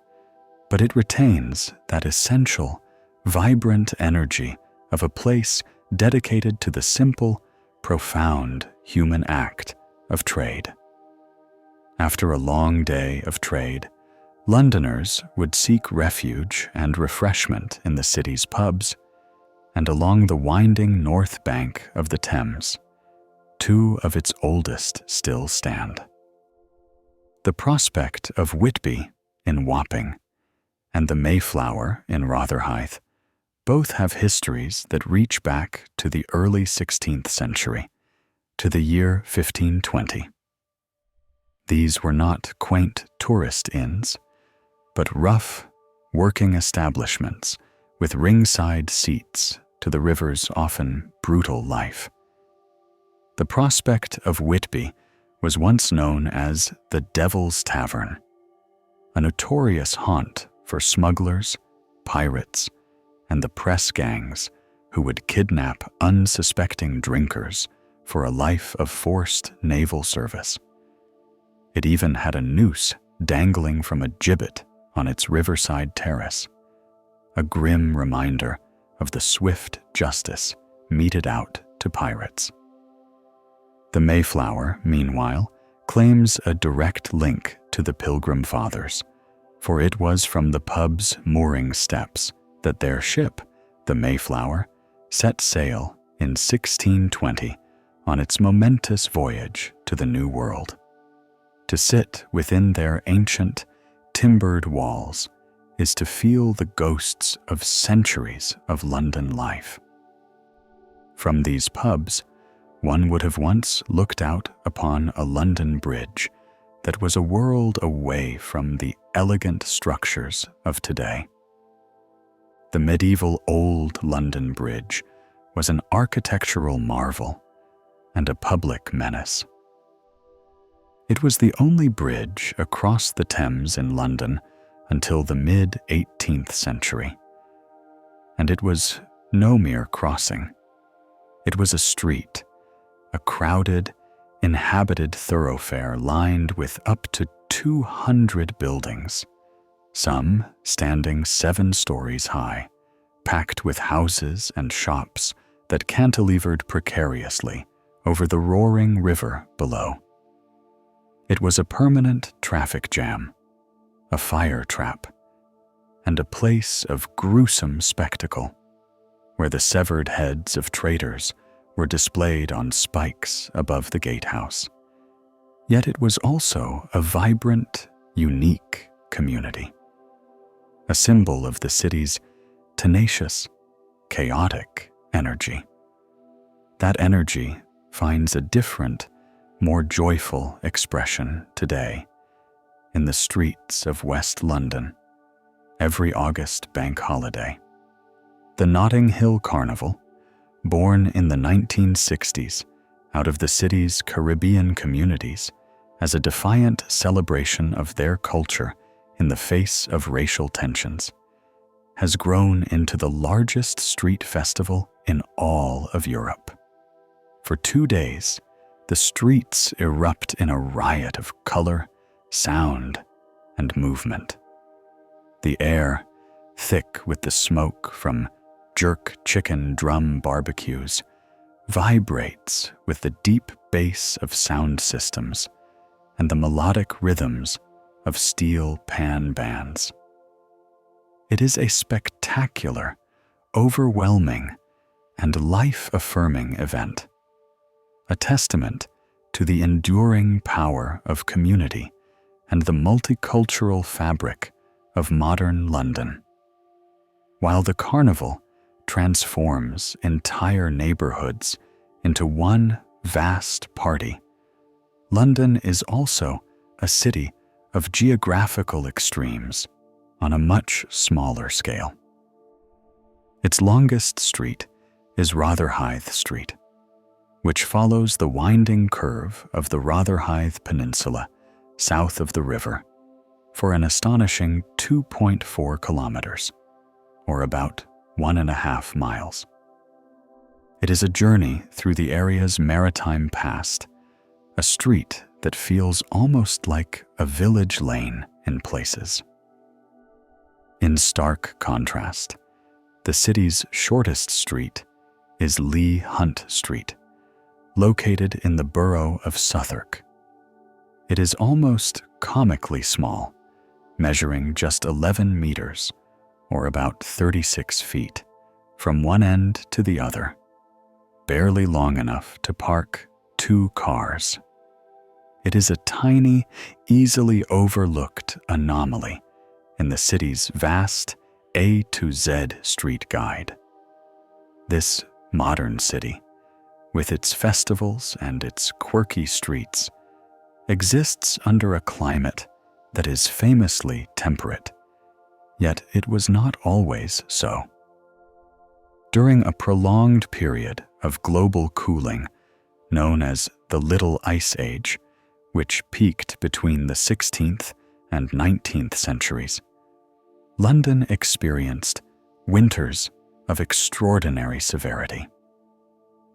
but it retains that essential, vibrant energy of a place dedicated to the simple, profound human act of trade. After a long day of trade, Londoners would seek refuge and refreshment in the city's pubs and along the winding north bank of the Thames. Two of its oldest still stand. The prospect of Whitby in Wapping and the Mayflower in Rotherhithe both have histories that reach back to the early 16th century, to the year 1520. These were not quaint tourist inns, but rough, working establishments with ringside seats to the river's often brutal life. The prospect of Whitby was once known as the Devil's Tavern, a notorious haunt for smugglers, pirates, and the press gangs who would kidnap unsuspecting drinkers for a life of forced naval service. It even had a noose dangling from a gibbet on its riverside terrace, a grim reminder of the swift justice meted out to pirates. The Mayflower, meanwhile, claims a direct link to the Pilgrim Fathers, for it was from the pub's mooring steps that their ship, the Mayflower, set sail in 1620 on its momentous voyage to the New World. To sit within their ancient, timbered walls is to feel the ghosts of centuries of London life. From these pubs, one would have once looked out upon a London bridge that was a world away from the elegant structures of today. The medieval Old London Bridge was an architectural marvel and a public menace. It was the only bridge across the Thames in London until the mid-18th century. And it was no mere crossing. It was a street, a crowded, inhabited thoroughfare lined with up to 200 buildings, some standing 7 stories high, packed with houses and shops that cantilevered precariously over the roaring river below. It was a permanent traffic jam, a fire trap, and a place of gruesome spectacle, where the severed heads of traitors were displayed on spikes above the gatehouse. Yet it was also a vibrant, unique community, a symbol of the city's tenacious, chaotic energy. That energy finds a different, more joyful expression today in the streets of West London every August bank holiday. The Notting Hill Carnival, born in the 1960s out of the city's Caribbean communities as a defiant celebration of their culture in the face of racial tensions, has grown into the largest street festival in all of Europe. For 2 days, the streets erupt in a riot of color, sound, and movement. The air, thick with the smoke from jerk chicken drum barbecues, vibrates with the deep bass of sound systems and the melodic rhythms of steel pan bands. It is a spectacular, overwhelming, and life-affirming event, a testament to the enduring power of community and the multicultural fabric of modern London. While the carnival transforms entire neighborhoods into one vast party, London is also a city of geographical extremes on a much smaller scale. Its longest street is Rotherhithe Street, which follows the winding curve of the Rotherhithe Peninsula south of the river for an astonishing 2.4 kilometers, or about 1.5 miles. It is a journey through the area's maritime past, a street that feels almost like a village lane in places. In stark contrast, the city's shortest street is Leigh Hunt Street, located in the borough of Southwark. It is almost comically small, measuring just 11 meters, or about 36 feet, from one end to the other, barely long enough to park 2 cars. It is a tiny, easily overlooked anomaly in the city's vast A to Z street guide. This modern city, with its festivals and its quirky streets, exists under a climate that is famously temperate, yet it was not always so. During a prolonged period of global cooling, known as the Little Ice Age, which peaked between the 16th and 19th centuries, London experienced winters of extraordinary severity.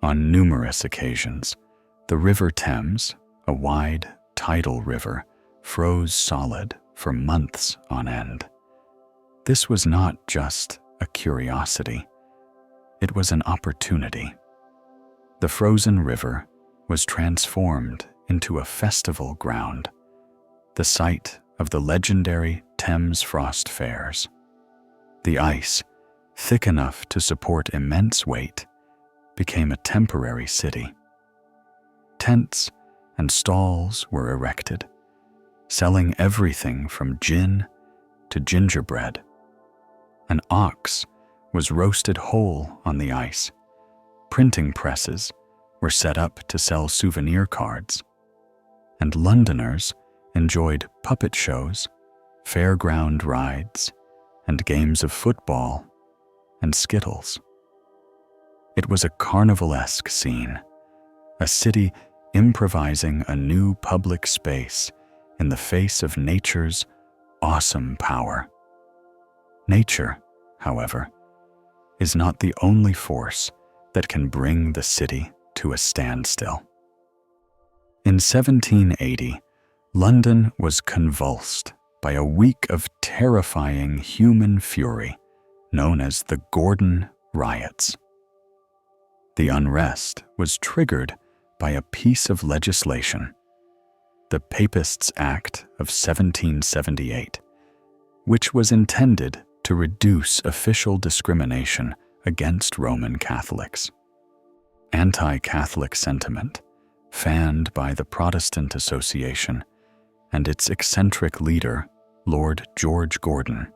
On numerous occasions, the River Thames, a wide, tidal river, froze solid for months on end. This was not just a curiosity, it was an opportunity. The frozen river was transformed into a festival ground, the site of the legendary Thames Frost Fairs. The ice, thick enough to support immense weight, became a temporary city. Tents and stalls were erected, selling everything from gin to gingerbread. An ox was roasted whole on the ice. Printing presses were set up to sell souvenir cards, and Londoners enjoyed puppet shows, fairground rides, and games of football and skittles. It was a carnivalesque scene, a city improvising a new public space in the face of nature's awesome power. Nature, however, is not the only force that can bring the city to a standstill. In 1780, London was convulsed by a week of terrifying human fury known as the Gordon Riots. The unrest was triggered by a piece of legislation, the Papists' Act of 1778, which was intended to reduce official discrimination against Roman Catholics. Anti-Catholic sentiment, fanned by the Protestant Association and its eccentric leader, Lord George Gordon,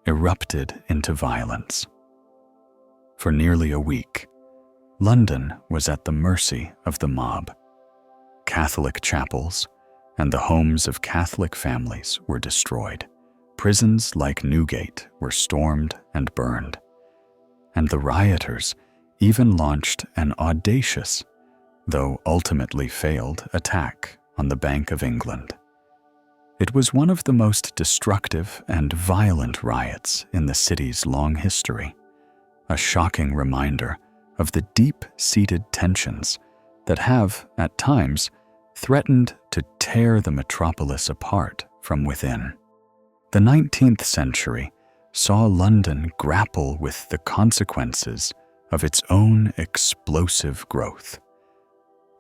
erupted into violence. For nearly a week, London was at the mercy of the mob. Catholic chapels and the homes of Catholic families were destroyed. Prisons like Newgate were stormed and burned, and the rioters even launched an audacious, though ultimately failed, attack on the Bank of England. It was one of the most destructive and violent riots in the city's long history, a shocking reminder of the deep-seated tensions that have, at times, threatened to tear the metropolis apart from within. The 19th century saw London grapple with the consequences of its own explosive growth,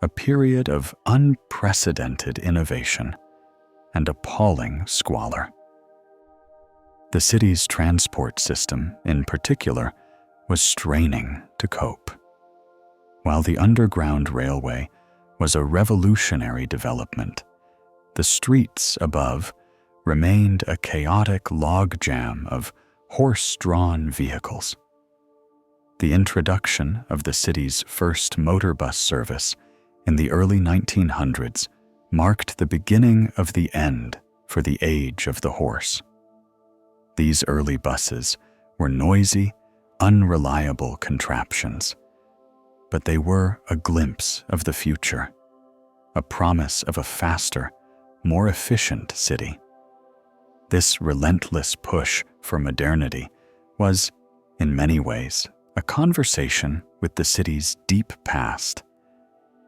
a period of unprecedented innovation and appalling squalor. The city's transport system, in particular, was straining to cope. While the Underground Railway was a revolutionary development, the streets above remained a chaotic logjam of horse-drawn vehicles. The introduction of the city's first motor bus service in the early 1900s marked the beginning of the end for the age of the horse. These early buses were noisy, unreliable contraptions, but they were a glimpse of the future, a promise of a faster, more efficient city. This relentless push for modernity was, in many ways, a conversation with the city's deep past,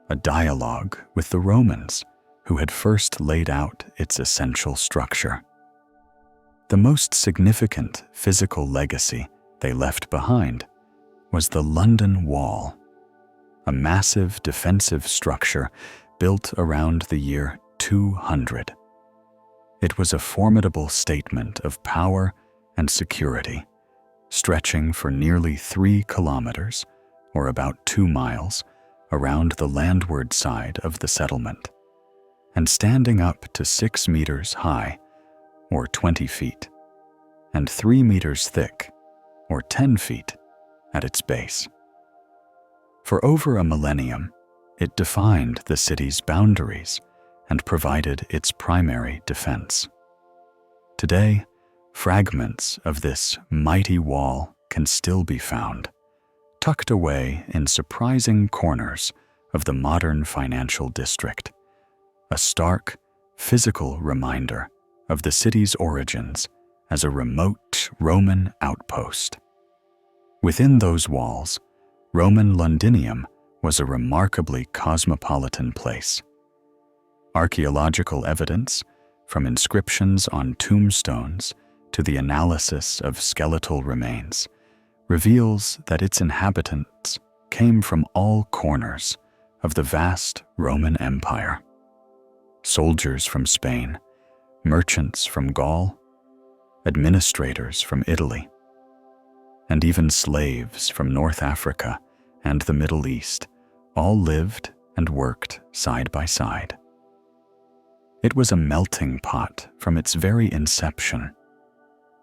a dialogue with the Romans who had first laid out its essential structure. The most significant physical legacy they left behind was the London Wall, a massive defensive structure built around the year 200. It was a formidable statement of power and security, stretching for nearly 3 kilometers, or about 2 miles, around the landward side of the settlement, and standing up to 6 meters high, or 20 feet, and 3 meters thick, or 10 feet, at its base. For over a millennium, it defined the city's boundaries and provided its primary defense. Today, fragments of this mighty wall can still be found, tucked away in surprising corners of the modern financial district, a stark, physical reminder of the city's origins as a remote Roman outpost. Within those walls, Roman Londinium was a remarkably cosmopolitan place. Archaeological evidence, from inscriptions on tombstones to the analysis of skeletal remains, reveals that its inhabitants came from all corners of the vast Roman Empire. Soldiers from Spain, merchants from Gaul, administrators from Italy, and even slaves from North Africa and the Middle East all lived and worked side by side. It was a melting pot from its very inception,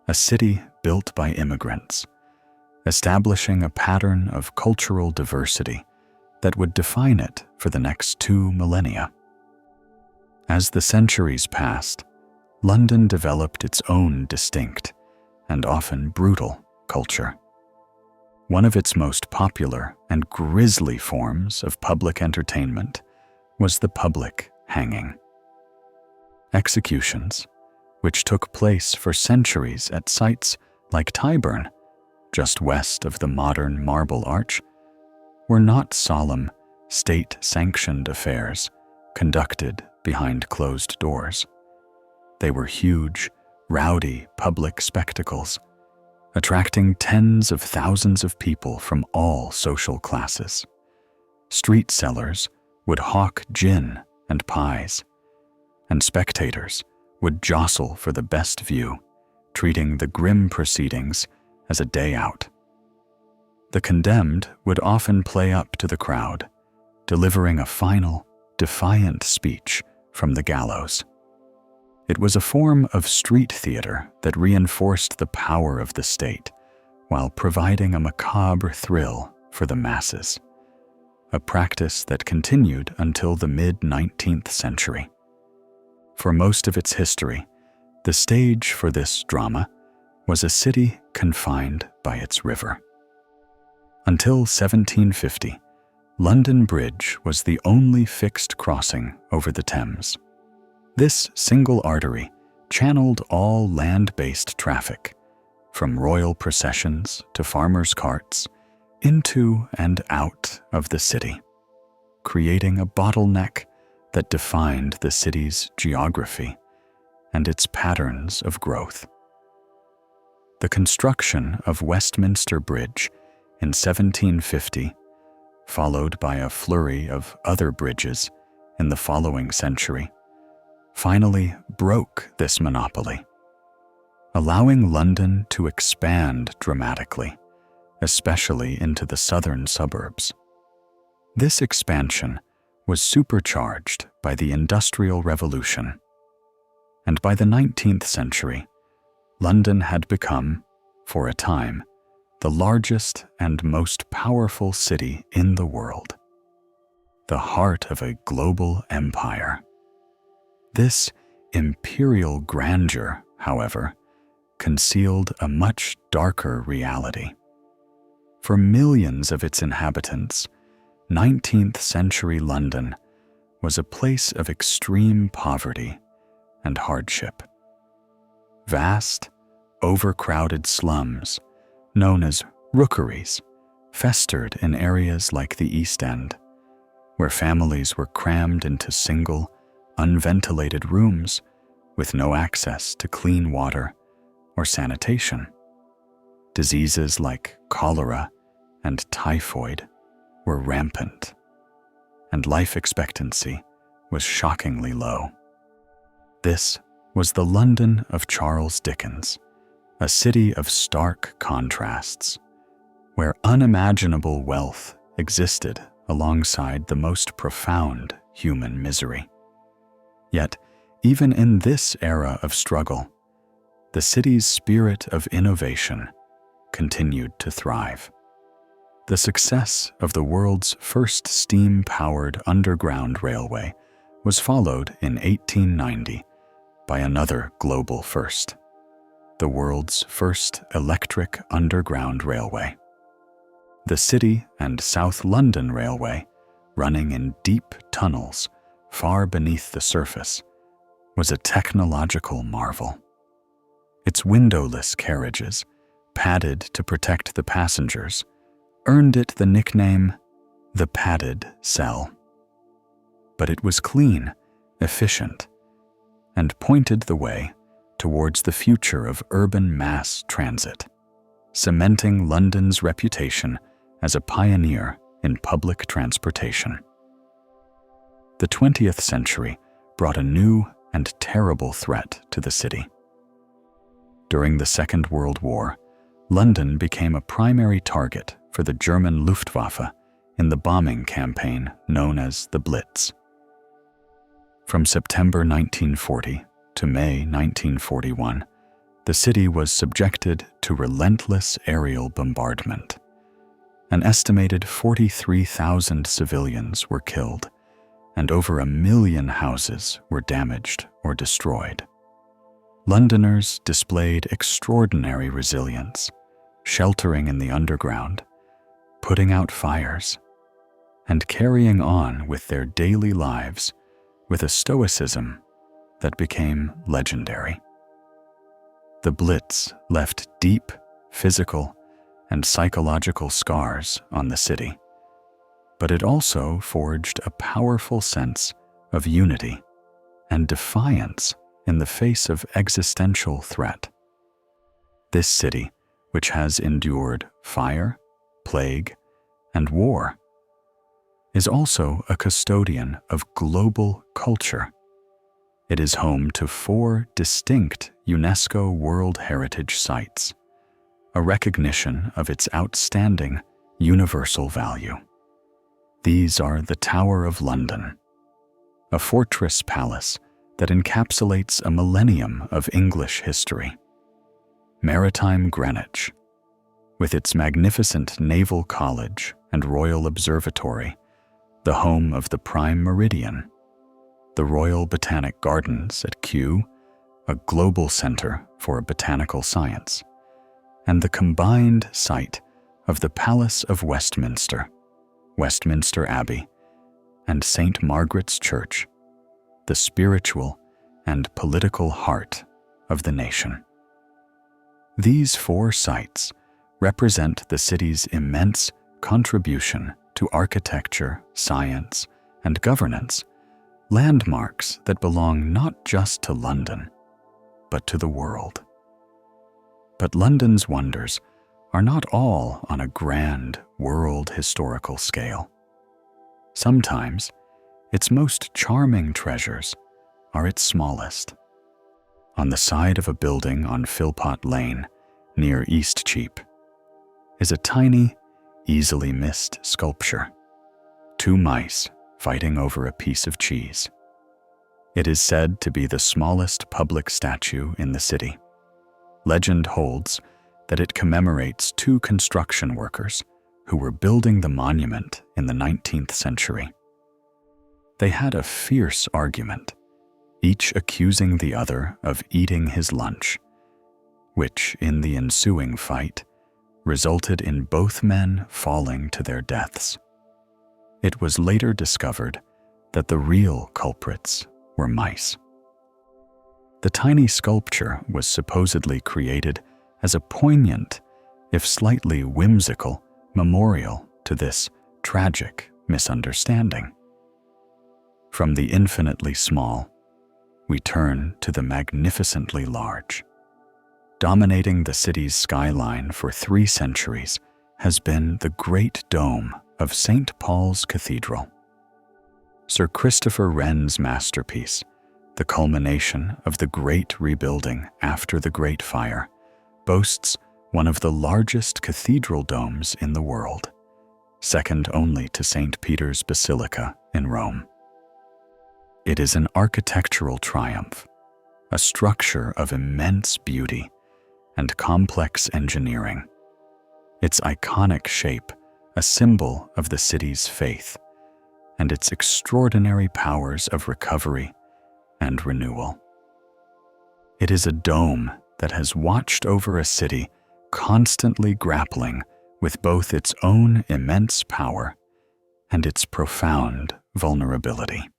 a city built by immigrants, establishing a pattern of cultural diversity that would define it for the next 2 millennia. As the centuries passed, London developed its own distinct and often brutal culture. One of its most popular and grisly forms of public entertainment was the public hanging. Executions, which took place for centuries at sites like Tyburn, just west of the modern Marble Arch, were not solemn, state-sanctioned affairs conducted behind closed doors. They were huge, rowdy public spectacles, attracting tens of thousands of people from all social classes. Street sellers would hawk gin and pies, and spectators would jostle for the best view, treating the grim proceedings as a day out. The condemned would often play up to the crowd, delivering a final, defiant speech from the gallows. It was a form of street theater that reinforced the power of the state while providing a macabre thrill for the masses, a practice that continued until the mid-19th century. For most of its history, the stage for this drama was a city confined by its river. Until 1750, London Bridge was the only fixed crossing over the Thames. This single artery channeled all land-based traffic, from royal processions to farmers' carts, into and out of the city, creating a bottleneck that defined the city's geography and its patterns of growth. The construction of Westminster Bridge in 1750, followed by a flurry of other bridges in the following century, finally broke this monopoly, allowing London to expand dramatically, especially into the southern suburbs. This expansion was supercharged by the Industrial Revolution, and by the 19th century, London had become, for a time, the largest and most powerful city in the world, the heart of a global empire, This imperial grandeur, however, concealed a much darker reality. For millions of its inhabitants, 19th century London was a place of extreme poverty and hardship. Vast, overcrowded slums, known as rookeries, festered in areas like the East End, where families were crammed into single, unventilated rooms with no access to clean water or sanitation. Diseases like cholera and typhoid were rampant, and life expectancy was shockingly low. This was the London of Charles Dickens, a city of stark contrasts, where unimaginable wealth existed alongside the most profound human misery. Yet, even in this era of struggle, the city's spirit of innovation continued to thrive. The success of the world's first steam-powered underground railway was followed in 1890 by another global first, the world's first electric underground railway. The City and South London Railway, running in deep tunnels far beneath the surface, was a technological marvel. Its windowless carriages, padded to protect the passengers, earned it the nickname the padded cell. But it was clean, efficient, and pointed the way towards the future of urban mass transit, cementing London's reputation as a pioneer in public transportation. The 20th century brought a new and terrible threat to the city. During the Second World War, London became a primary target for the German Luftwaffe in the bombing campaign known as the Blitz. From September 1940 to May 1941, the city was subjected to relentless aerial bombardment. An estimated 43,000 civilians were killed, and over 1 million houses were damaged or destroyed. Londoners displayed extraordinary resilience, sheltering in the underground, putting out fires, and carrying on with their daily lives with a stoicism that became legendary. The Blitz left deep physical and psychological scars on the city, but it also forged a powerful sense of unity and defiance in the face of existential threat. This city, which has endured fire, plague, and war, is also a custodian of global culture. It is home to 4 distinct UNESCO World Heritage Sites, a recognition of its outstanding universal value. These are the Tower of London, a fortress palace that encapsulates a millennium of English history; Maritime Greenwich, with its magnificent Naval College and Royal Observatory, the home of the Prime Meridian; the Royal Botanic Gardens at Kew, a global center for botanical science; and the combined site of the Palace of Westminster, Westminster Abbey, and St. Margaret's Church, the spiritual and political heart of the nation. These 4 sites represent the city's immense contribution to architecture, science, and governance, landmarks that belong not just to London, but to the world. But London's wonders are not all on a grand world historical scale. Sometimes, its most charming treasures are its smallest. On the side of a building on Philpot Lane, near Eastcheap, is a tiny, easily missed sculpture: 2 mice fighting over a piece of cheese. It is said to be the smallest public statue in the city. Legend holds that it commemorates 2 construction workers who were building the monument in the 19th century. They had a fierce argument, each accusing the other of eating his lunch, which, in the ensuing fight, resulted in both men falling to their deaths. It was later discovered that the real culprits were mice. The tiny sculpture was supposedly created as a poignant, if slightly whimsical, memorial to this tragic misunderstanding. From the infinitely small, we turn to the magnificently large. Dominating the city's skyline for 3 centuries has been the Great Dome of St. Paul's Cathedral. Sir Christopher Wren's masterpiece, the culmination of the great rebuilding after the Great Fire, boasts one of the largest cathedral domes in the world, second only to St. Peter's Basilica in Rome. It is an architectural triumph, a structure of immense beauty and complex engineering, its iconic shape a symbol of the city's faith, and its extraordinary powers of recovery and renewal. It is a dome that has watched over a city constantly grappling with both its own immense power and its profound vulnerability.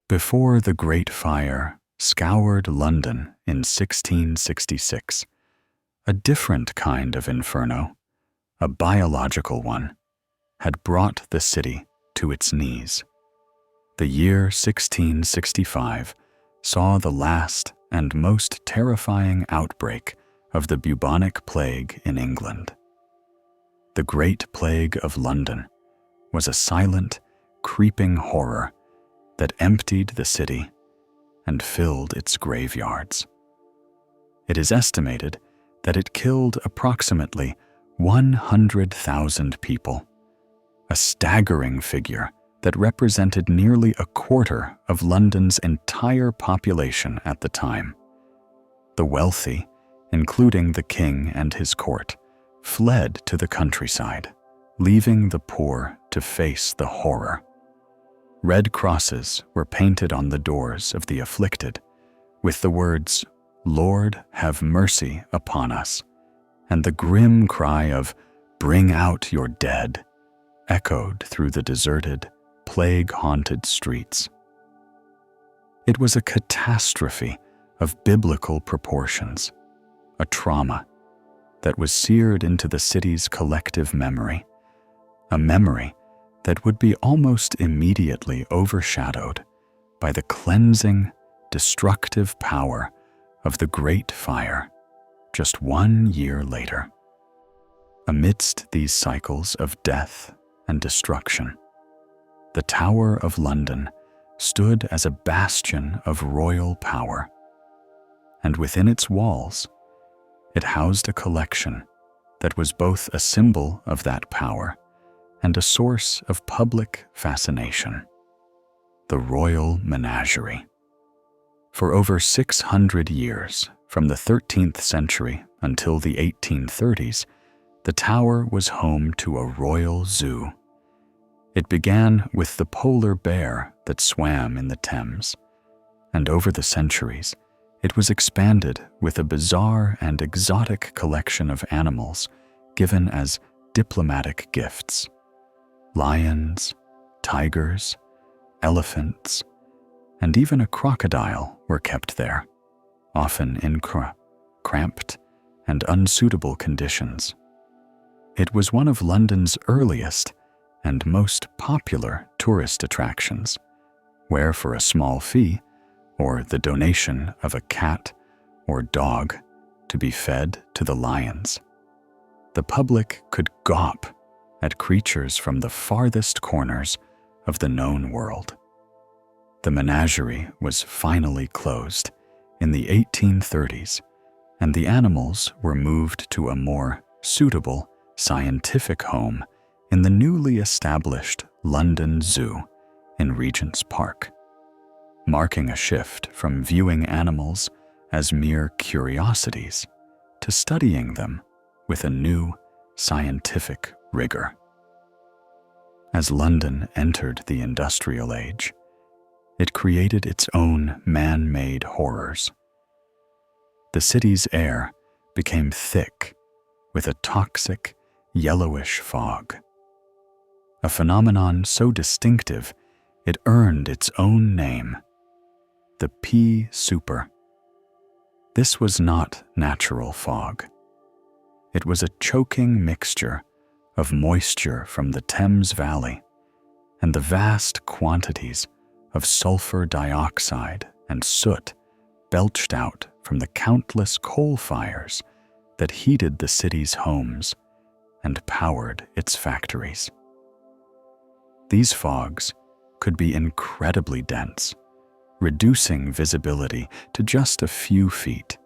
Before the Great Fire scoured London in 1666, a different kind of inferno, a biological one, had brought the city to its knees. The year 1665 saw the last and most terrifying outbreak of the bubonic plague in England. The Great Plague of London was a silent, creeping horror that emptied the city and filled its graveyards. It is estimated that it killed approximately 100,000 people, a staggering figure that represented nearly a quarter of London's entire population at the time. The wealthy, including the king and his court, fled to the countryside, leaving the poor to face the horror. Red crosses were painted on the doors of the afflicted, with the words, "Lord, have mercy upon us," and the grim cry of, "Bring out your dead," echoed through the deserted, plague-haunted streets. It was a catastrophe of biblical proportions, a trauma that was seared into the city's collective memory, a memory that would be almost immediately overshadowed by the cleansing, destructive power of the Great Fire just 1 year later. Amidst these cycles of death and destruction, the Tower of London stood as a bastion of royal power, and within its walls, it housed a collection that was both a symbol of that power and a source of public fascination: the Royal Menagerie. For over 600 years, from the 13th century until the 1830s, the tower was home to a royal zoo. It began with the polar bear that swam in the Thames, and over the centuries, it was expanded with a bizarre and exotic collection of animals given as diplomatic gifts. Lions, tigers, elephants, and even a crocodile were kept there, often in cramped and unsuitable conditions. It was one of London's earliest and most popular tourist attractions, where for a small fee, or the donation of a cat or dog to be fed to the lions, the public could gawp at creatures from the farthest corners of the known world. The menagerie was finally closed in the 1830s, and the animals were moved to a more suitable scientific home in the newly established London Zoo in Regent's Park, marking a shift from viewing animals as mere curiosities to studying them with a new scientific rigor. As London entered the industrial age, it created its own man-made horrors. The city's air became thick with a toxic, yellowish fog, a phenomenon so distinctive it earned its own name, the pea super. This was not natural fog. It was a choking mixture of moisture from the Thames Valley and the vast quantities of sulfur dioxide and soot belched out from the countless coal fires that heated the city's homes and powered its factories. These fogs could be incredibly dense, reducing visibility to just a few feet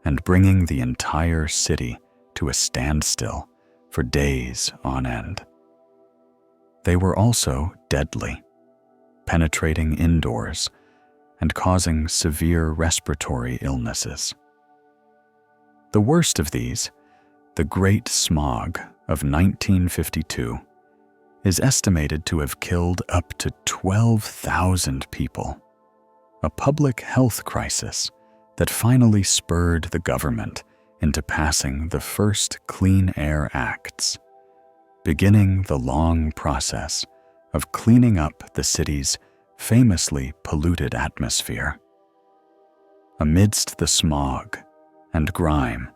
and bringing the entire city to a standstill for days on end. They were also deadly, penetrating indoors and causing severe respiratory illnesses. The worst of these, the Great Smog of 1952, is estimated to have killed up to 12,000 people, a public health crisis that finally spurred the government into passing the first Clean Air Acts, beginning the long process of cleaning up the city's famously polluted atmosphere. Amidst the smog and grime,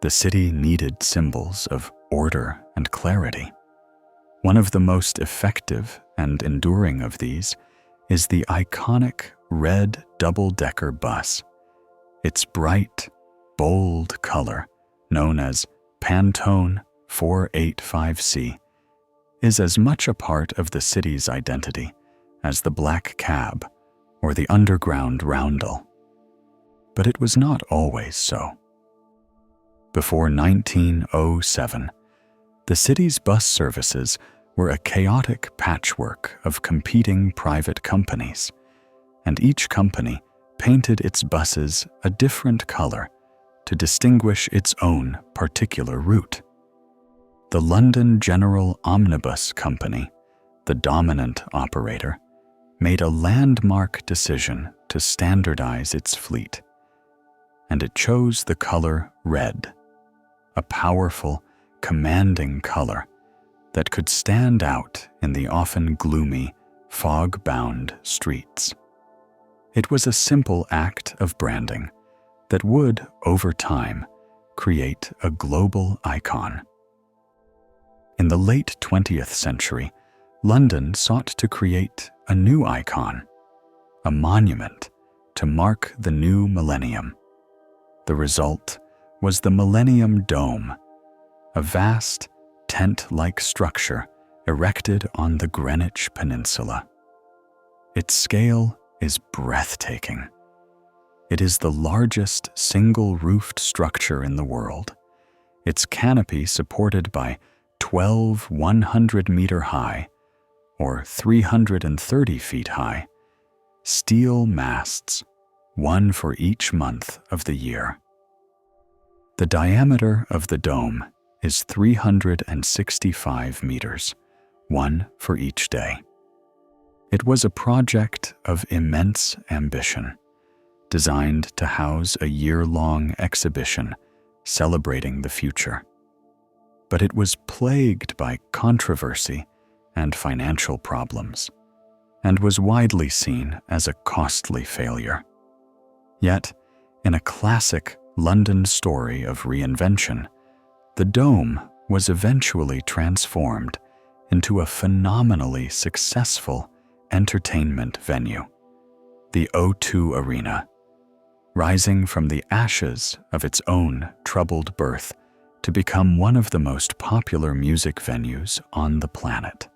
the city needed symbols of order and clarity. One of the most effective and enduring of these is the iconic red double-decker bus. Its bright, bold color, known as Pantone 485C, is as much a part of the city's identity as the black cab or the underground roundel. But it was not always so. Before 1907, the city's bus services were a chaotic patchwork of competing private companies, and each company painted its buses a different color to distinguish its own particular route. The London General Omnibus Company, the dominant operator, made a landmark decision to standardize its fleet, and it chose the color red, a powerful, commanding color that could stand out in the often gloomy, fog-bound streets. It was a simple act of branding that would, over time, create a global icon. In the late 20th century, London sought to create a new icon, a monument to mark the new millennium. The result was the Millennium Dome, a vast, tent-like structure erected on the Greenwich Peninsula. Its scale is breathtaking. It is the largest single-roofed structure in the world, its canopy supported by 12 100-meter-high, or 330 feet high, steel masts, one for each month of the year. The diameter of the dome is 365 meters, one for each day. It was a project of immense ambition, designed to house a year-long exhibition celebrating the future. But it was plagued by controversy and financial problems, and was widely seen as a costly failure. Yet, in a classic London story of reinvention, the dome was eventually transformed into a phenomenally successful entertainment venue, the O2 Arena, rising from the ashes of its own troubled birth to become one of the most popular music venues on the planet.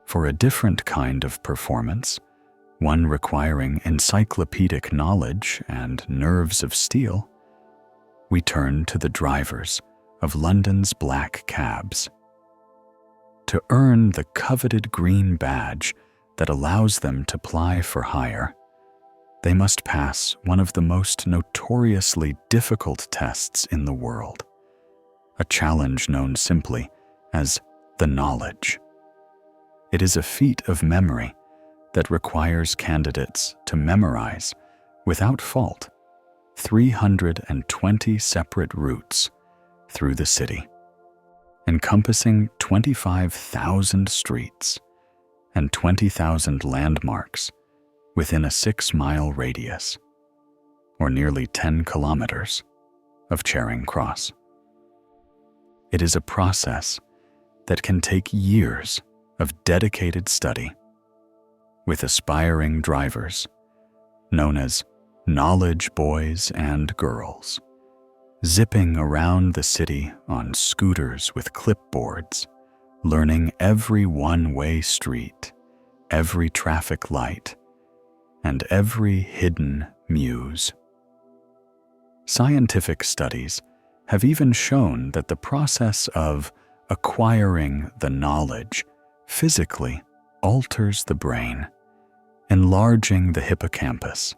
For a different kind of performance, one requiring encyclopedic knowledge and nerves of steel, we turn to the drivers of London's black cabs. To earn the coveted green badge that allows them to ply for hire, they must pass one of the most notoriously difficult tests in the world, a challenge known simply as the knowledge. It is a feat of memory that requires candidates to memorize, without fault, 320 separate routes through the city, encompassing 25,000 streets and 20,000 landmarks within a 6-mile radius, or nearly 10 kilometers, of Charing Cross. It is a process that can take years of dedicated study, with aspiring drivers, known as knowledge boys and girls, zipping around the city on scooters with clipboards, learning every one-way street, every traffic light, and every hidden muse. Scientific studies have even shown that the process of acquiring the knowledge physically alters the brain, enlarging the hippocampus,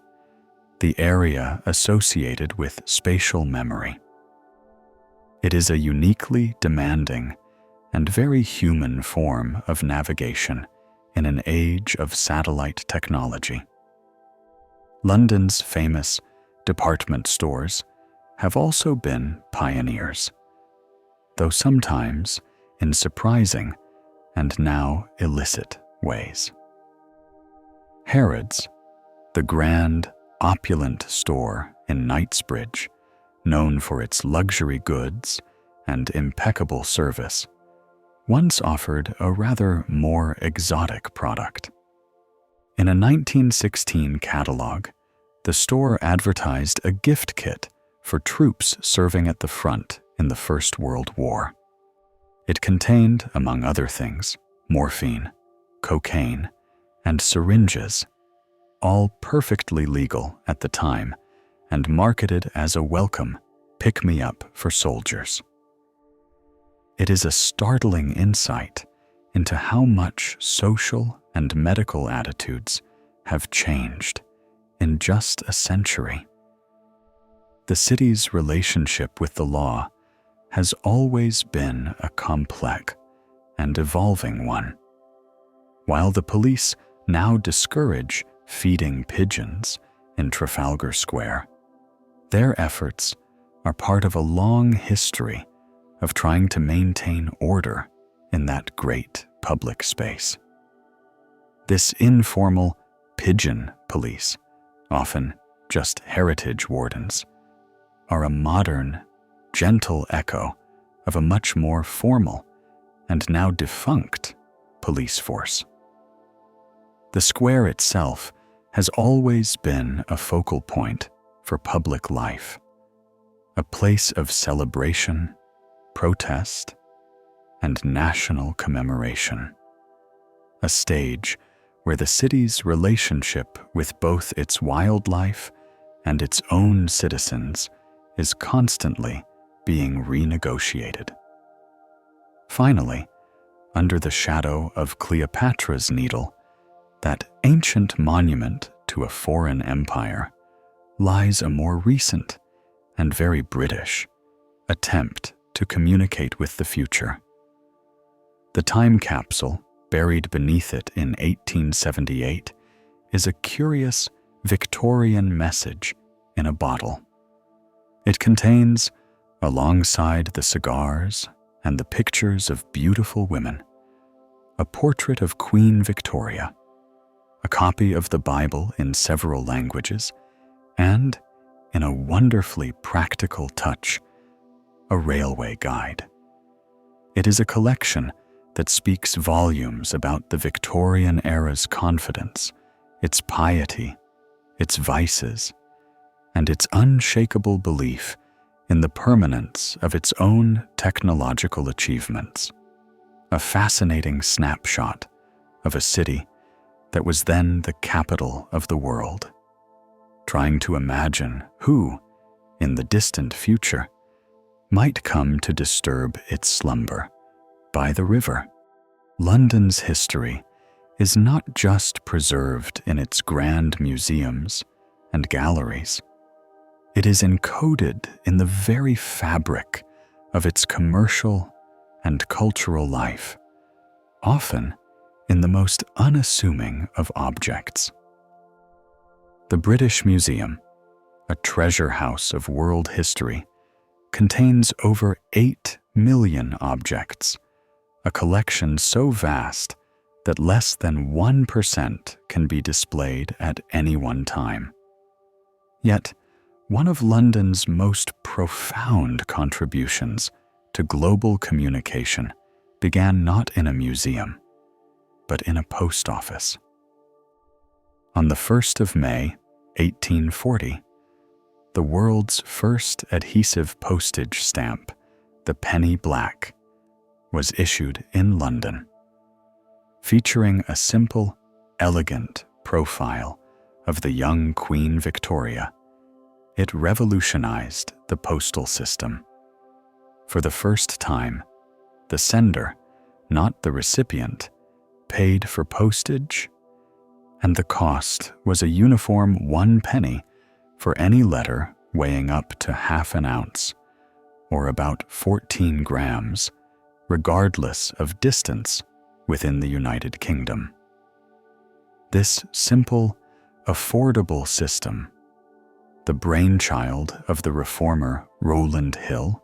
the area associated with spatial memory. It is a uniquely demanding and very human form of navigation in an age of satellite technology. London's famous department stores have also been pioneers, though sometimes in surprising and now illicit ways. Harrods, the grand, opulent store in Knightsbridge, known for its luxury goods and impeccable service, once offered a rather more exotic product. In a 1916 catalog, the store advertised a gift kit for troops serving at the front in the First World War. It contained, among other things, morphine, cocaine, and syringes, all perfectly legal at the time and marketed as a welcome pick-me-up for soldiers. It is a startling insight into how much social and medical attitudes have changed in just a century. The city's relationship with the law has always been a complex and evolving one. While the police now discourage feeding pigeons in Trafalgar Square, their efforts are part of a long history of trying to maintain order in that great public space. This informal pigeon police, often just heritage wardens, are a modern, gentle echo of a much more formal and now defunct police force. The square itself has always been a focal point for public life, a place of celebration, protest, and national commemoration, a stage where the city's relationship with both its wildlife and its own citizens is constantly being renegotiated. Finally, under the shadow of Cleopatra's Needle, that ancient monument to a foreign empire, lies a more recent and very British attempt to communicate with the future. The time capsule buried beneath it in 1878 is a curious Victorian message in a bottle. It contains, alongside the cigars and the pictures of beautiful women, a portrait of Queen Victoria, a copy of the Bible in several languages, and, in a wonderfully practical touch, a railway guide. It is a collection that speaks volumes about the Victorian era's confidence, its piety, its vices, and its unshakable belief in the permanence of its own technological achievements. A fascinating snapshot of a city that was then the capital of the world, trying to imagine who, in the distant future, might come to disturb its slumber by the river. London's history is not just preserved in its grand museums and galleries. It is encoded in the very fabric of its commercial and cultural life, often in the most unassuming of objects. The British Museum, a treasure house of world history, contains over 8 million objects, a collection so vast that less than 1% can be displayed at any one time. Yet, one of London's most profound contributions to global communication began not in a museum, but in a post office. On the 1st of May, 1840, the world's first adhesive postage stamp, the penny black, was issued in London. Featuring a simple, elegant profile of the young Queen Victoria, it revolutionized the postal system. For the first time, the sender, not the recipient, paid for postage, and the cost was a uniform 1 penny for any letter weighing up to half an ounce, or about 14 grams, regardless of distance within the United Kingdom. This simple, affordable system, the brainchild of the reformer Rowland Hill,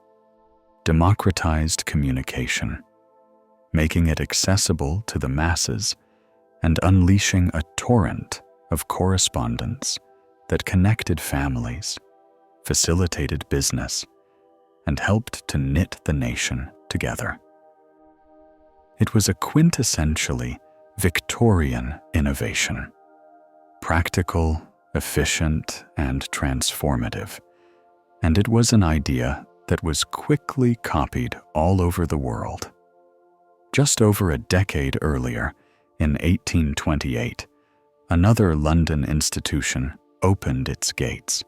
democratized communication, making it accessible to the masses and unleashing a torrent of correspondence that connected families, facilitated business, and helped to knit the nation together. It was a quintessentially Victorian innovation, practical, efficient, and transformative, and it was an idea that was quickly copied all over the world. Just over a decade earlier, in 1828, another London institution opened its gates,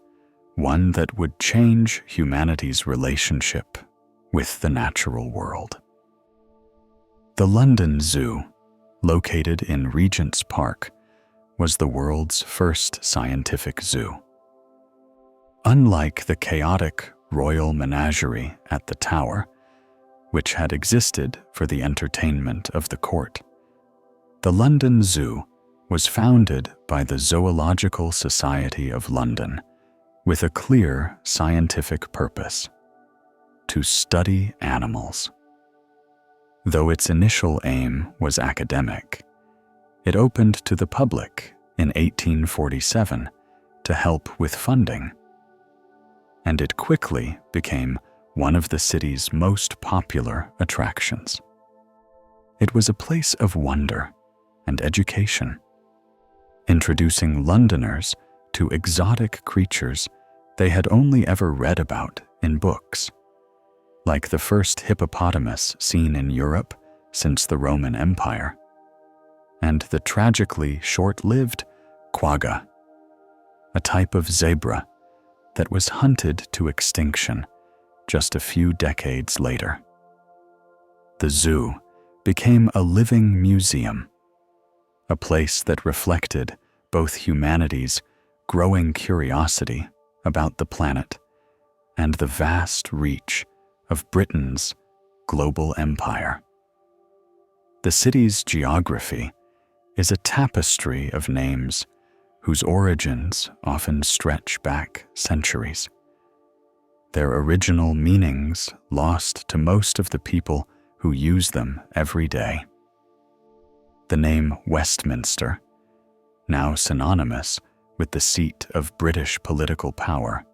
one that would change humanity's relationship with the natural world. The London Zoo, located in Regent's Park, was the world's first scientific zoo. Unlike the chaotic royal menagerie at the Tower, which had existed for the entertainment of the court, the London Zoo was founded by the Zoological Society of London with a clear scientific purpose: to study animals. Though its initial aim was academic, it opened to the public in 1847 to help with funding, and it quickly became one of the city's most popular attractions. It was a place of wonder and education, introducing Londoners to exotic creatures they had only ever read about in books, like the first hippopotamus seen in Europe since the Roman Empire, and the tragically short-lived quagga, a type of zebra that was hunted to extinction just a few decades later. The zoo became a living museum, a place that reflected both humanity's growing curiosity about the planet and the vast reach of Britain's global empire. The city's geography is a tapestry of names whose origins often stretch back centuries, their original meanings lost to most of the people who use them every day. The name Westminster, now synonymous with the seat of British political power,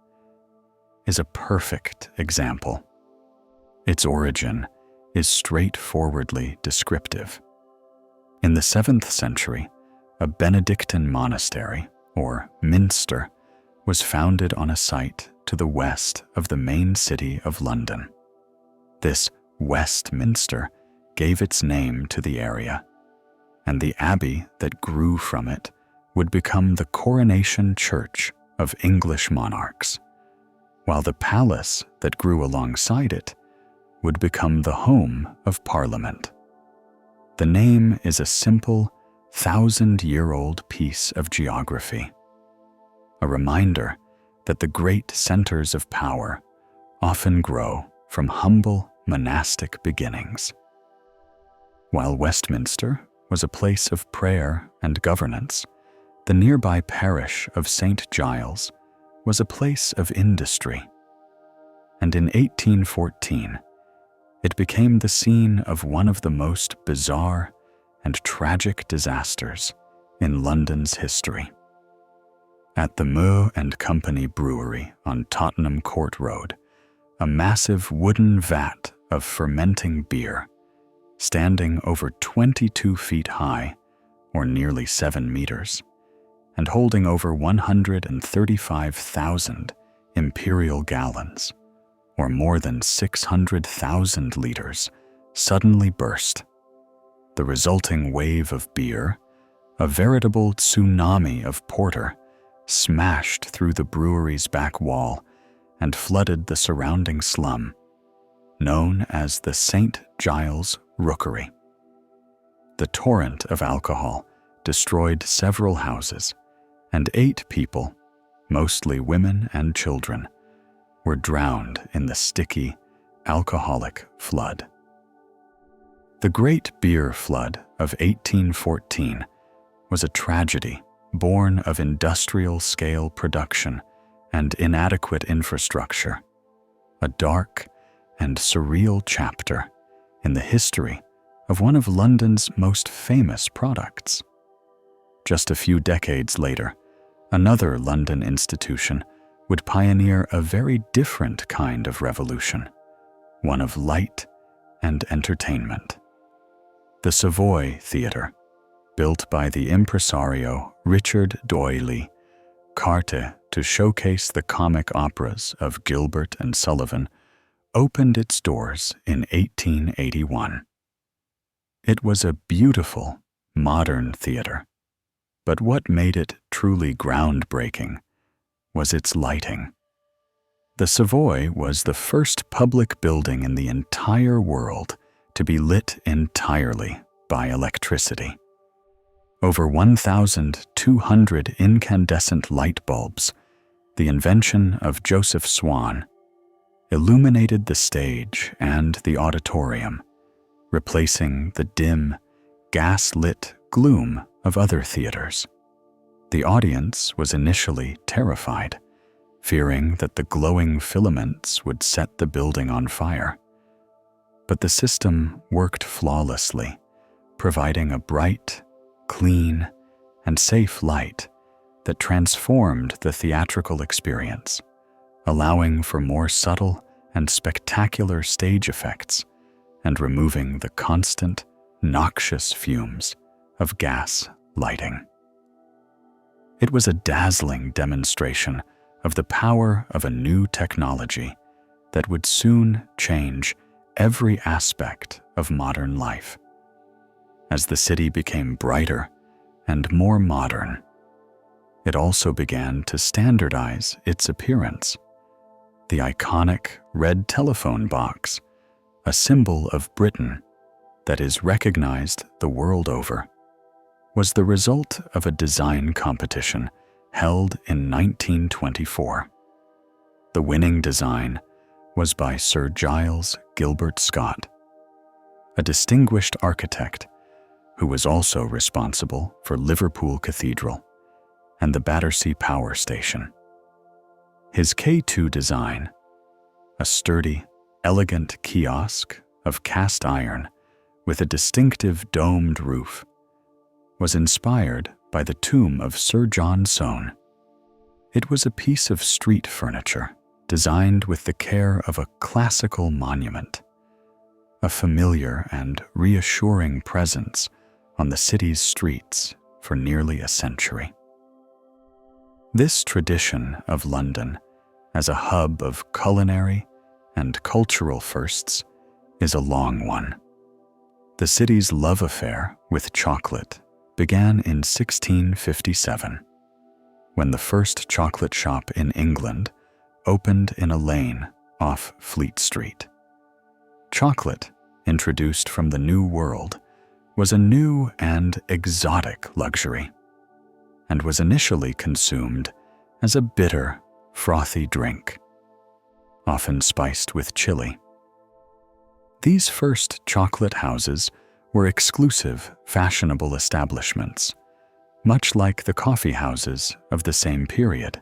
is a perfect example. Its origin is straightforwardly descriptive. In the 7th century, a Benedictine monastery, or minster, was founded on a site to the west of the main city of London. This Westminster gave its name to the area, and the abbey that grew from it would become the coronation church of English monarchs, while the palace that grew alongside it would become the home of Parliament. The name is a simple, 1,000-year-old piece of geography, a reminder that the great centers of power often grow from humble monastic beginnings. While Westminster was a place of prayer and governance, the nearby parish of St. Giles was a place of industry. And in 1814, it became the scene of one of the most bizarre and tragic disasters in London's history. At the Moore and Company Brewery on Tottenham Court Road, a massive wooden vat of fermenting beer, standing over 22 feet high, or nearly 7 meters, and holding over 135,000 imperial gallons, or more than 600,000 liters, suddenly burst. The resulting wave of beer, a veritable tsunami of porter, smashed through the brewery's back wall and flooded the surrounding slum, known as the St. Giles Rookery. The torrent of alcohol destroyed several houses, and 8 people, mostly women and children, were drowned in the sticky, alcoholic flood. The Great Beer Flood of 1814 was a tragedy born of industrial-scale production and inadequate infrastructure, a dark and surreal chapter in the history of one of London's most famous products. Just a few decades later, another London institution would pioneer a very different kind of revolution, one of light and entertainment. The Savoy Theatre, built by the impresario Richard D'Oyly Carte to showcase the comic operas of Gilbert and Sullivan, opened its doors in 1881. It was a beautiful, modern theater, but what made it truly groundbreaking was its lighting. The Savoy was the first public building in the entire world to be lit entirely by electricity. Over 1,200 incandescent light bulbs, the invention of Joseph Swan, illuminated the stage and the auditorium, replacing the dim, gas-lit gloom of other theaters. The audience was initially terrified, fearing that the glowing filaments would set the building on fire. But the system worked flawlessly, providing a bright, clean, and safe light that transformed the theatrical experience, allowing for more subtle and spectacular stage effects and removing the constant, noxious fumes of gas lighting. It was a dazzling demonstration of the power of a new technology that would soon change every aspect of modern life. As the city became brighter and more modern, it also began to standardize its appearance. The iconic red telephone box, a symbol of Britain that is recognized the world over, was the result of a design competition held in 1924. The winning design was by Sir Giles Gilbert Scott, a distinguished architect who was also responsible for Liverpool Cathedral and the Battersea Power Station. His K2 design, a sturdy, elegant kiosk of cast iron with a distinctive domed roof, was inspired by the tomb of Sir John Soane. It was a piece of street furniture designed with the care of a classical monument, a familiar and reassuring presence on the city's streets for nearly a century. This tradition of London as a hub of culinary and cultural firsts is a long one. The city's love affair with chocolate began in 1657, when the first chocolate shop in England opened in a lane off Fleet Street. Chocolate, introduced from the New World, was a new and exotic luxury, and was initially consumed as a bitter, frothy drink, often spiced with chili. These first chocolate houses were exclusive, fashionable establishments, much like the coffee houses of the same period,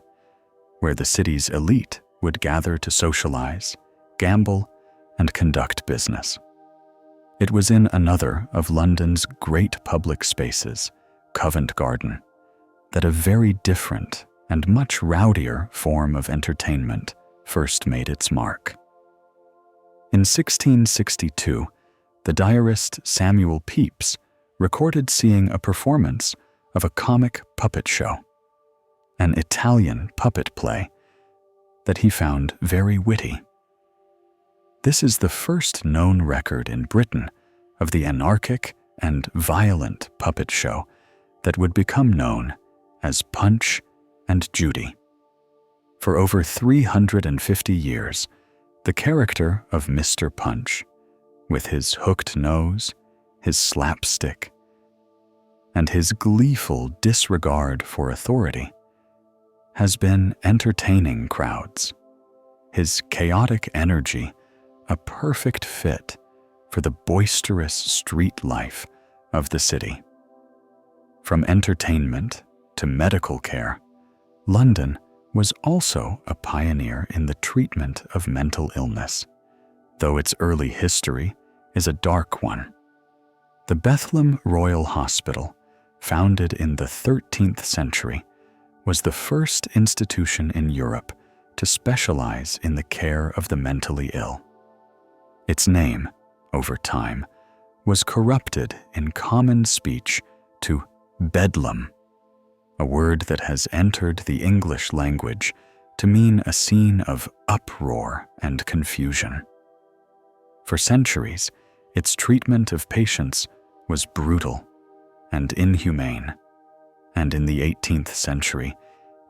where the city's elite would gather to socialize, gamble, and conduct business. It was in another of London's great public spaces, Covent Garden, that a very different and much rowdier form of entertainment first made its mark. In 1662, the diarist Samuel Pepys recorded seeing a performance of a comic puppet show, an Italian puppet play that he found very witty. This is the first known record in Britain of the anarchic and violent puppet show that would become known as Punch and Judy. For over 350 years, the character of Mr. Punch, with his hooked nose, his slapstick, and his gleeful disregard for authority, has been entertaining crowds, his chaotic energy a perfect fit for the boisterous street life of the city. From entertainment to medical care, London was also a pioneer in the treatment of mental illness, though its early history is a dark one. The Bethlehem Royal Hospital, founded in the 13th century, was the first institution in Europe to specialize in the care of the mentally ill. Its name, over time, was corrupted in common speech to Bedlam, a word that has entered the English language to mean a scene of uproar and confusion. For centuries, its treatment of patients was brutal and inhumane, and in the 18th century,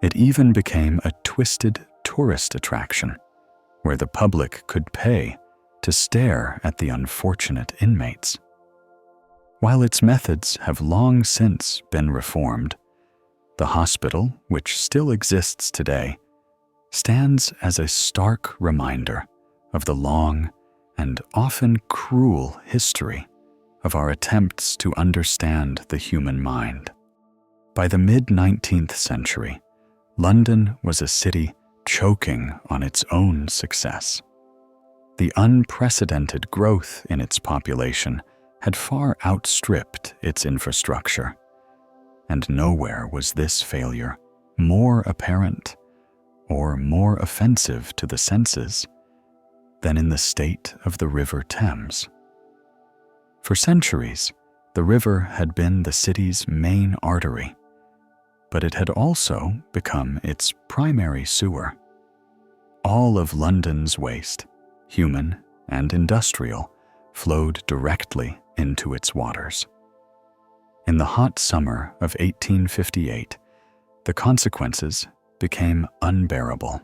it even became a twisted tourist attraction where the public could pay to stare at the unfortunate inmates. While its methods have long since been reformed, the hospital, which still exists today, stands as a stark reminder of the long and often cruel history of our attempts to understand the human mind. By the mid-19th century, London was a city choking on its own success. The unprecedented growth in its population had far outstripped its infrastructure, and nowhere was this failure more apparent or more offensive to the senses than in the state of the River Thames. For centuries, the river had been the city's main artery, but it had also become its primary sewer. All of London's waste, human and industrial, flowed directly into its waters. In the hot summer of 1858, the consequences became unbearable.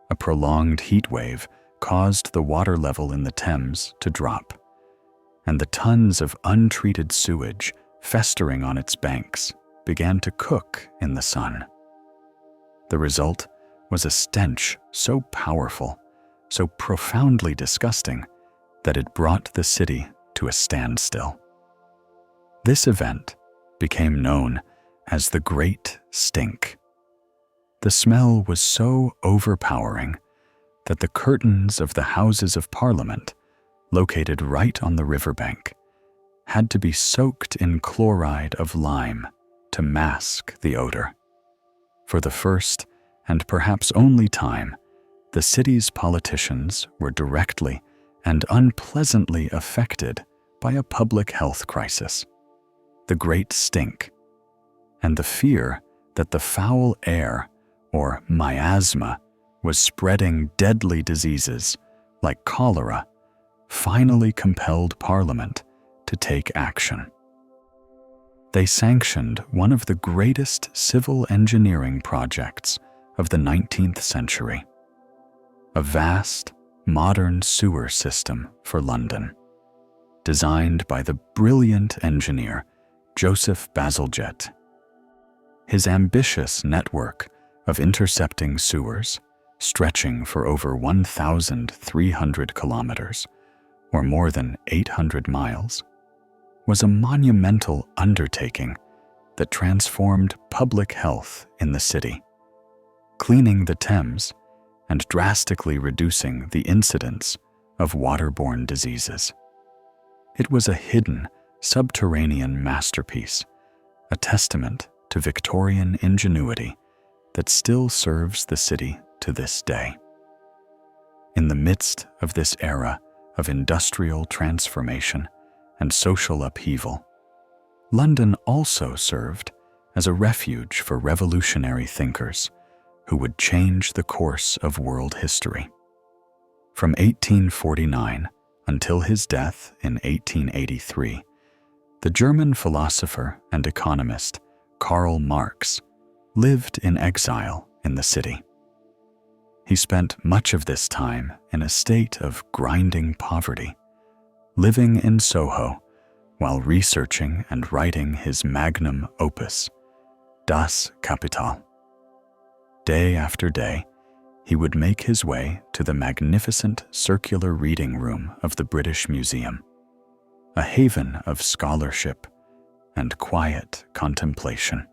A prolonged heat wave caused the water level in the Thames to drop, and the tons of untreated sewage festering on its banks began to cook in the sun. The result was a stench so powerful, so profoundly disgusting, that it brought the city to a standstill. This event became known as the Great Stink. The smell was so overpowering that the curtains of the Houses of Parliament, located right on the riverbank, had to be soaked in chloride of lime to mask the odor. For the first and perhaps only time, the city's politicians were directly and unpleasantly affected by a public health crisis, the Great Stink, and the fear that the foul air, or miasma, was spreading deadly diseases like cholera, finally compelled Parliament to take action. They sanctioned one of the greatest civil engineering projects of the 19th century, a vast, modern sewer system for London, designed by the brilliant engineer Joseph Bazalgette. His ambitious network of intercepting sewers, stretching for over 1,300 kilometers, or more than 800 miles, was a monumental undertaking that transformed public health in the city, cleaning the Thames and drastically reducing the incidence of waterborne diseases. It was a hidden, subterranean masterpiece, a testament to Victorian ingenuity that still serves the city to this day. In the midst of this era of industrial transformation and social upheaval, London also served as a refuge for revolutionary thinkers who would change the course of world history. From 1849 until his death in 1883, the German philosopher and economist Karl Marx lived in exile in the city. He spent much of this time in a state of grinding poverty, living in Soho while researching and writing his magnum opus, Das Kapital. Day after day, he would make his way to the magnificent circular reading room of the British Museum, a haven of scholarship and quiet contemplation.